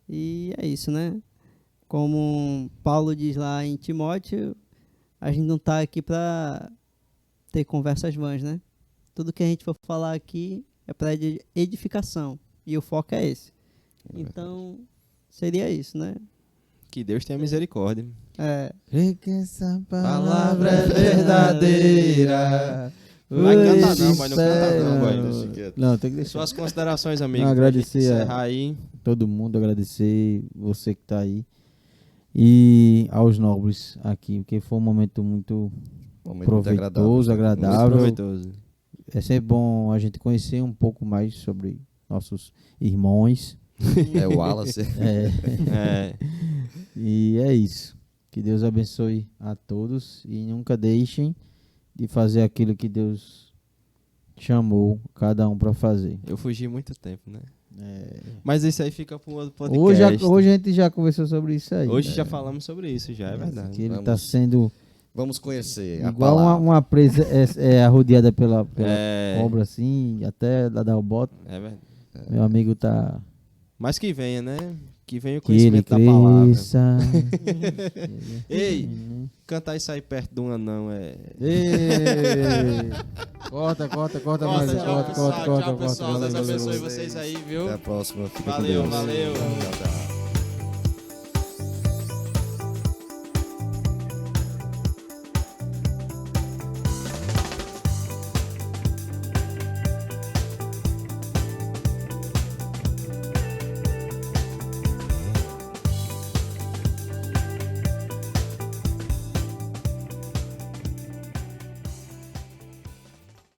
E é isso, né? Como Paulo diz lá em Timóteo, a gente não tá aqui para ter conversas vãs, né? Tudo que a gente for falar aqui é para edificação. E o foco é esse. Então, seria isso, né? Que Deus tenha misericórdia. Crê que essa Palavra é verdadeira. Vai cantar não, vai não cantar não, vai. Deixa quieto. Não, tem que deixar. Suas considerações, amigo. Não, pra agradecer gente a- encerrar aí. Todo mundo, agradecer você que tá aí. e aos nobres aqui, porque foi um momento muito Momento muito proveitoso, Muito agradável. proveitoso. É sempre bom a gente conhecer um pouco mais sobre nossos irmãos. É o Wallace. É, E é isso. Que Deus abençoe a todos e nunca deixem de fazer aquilo que Deus chamou cada um para fazer. eu fugi muito tempo, né? É. Mas isso aí fica para um outro podcast. Hoje a gente já conversou sobre isso aí. Hoje já falamos sobre isso, já é verdade. Que ele Vamos. está sendo Vamos conhecer a igual palavra. uma presa arrodeada pela É, cobra assim, até lá dar o bote. é verdade. Meu amigo tá. Mas que venha, né? Que venha o Que ele conhecimento da palavra. cresça. Ei, cantar isso aí perto de um anão é. Ei. Corta mais. Tchau, pessoal. Corta. Tchau, pessoal. Deus Valeu, abençoe valeu. vocês aí, viu? Até a próxima. Fica com Valeu, Deus. valeu. Tchau, tchau.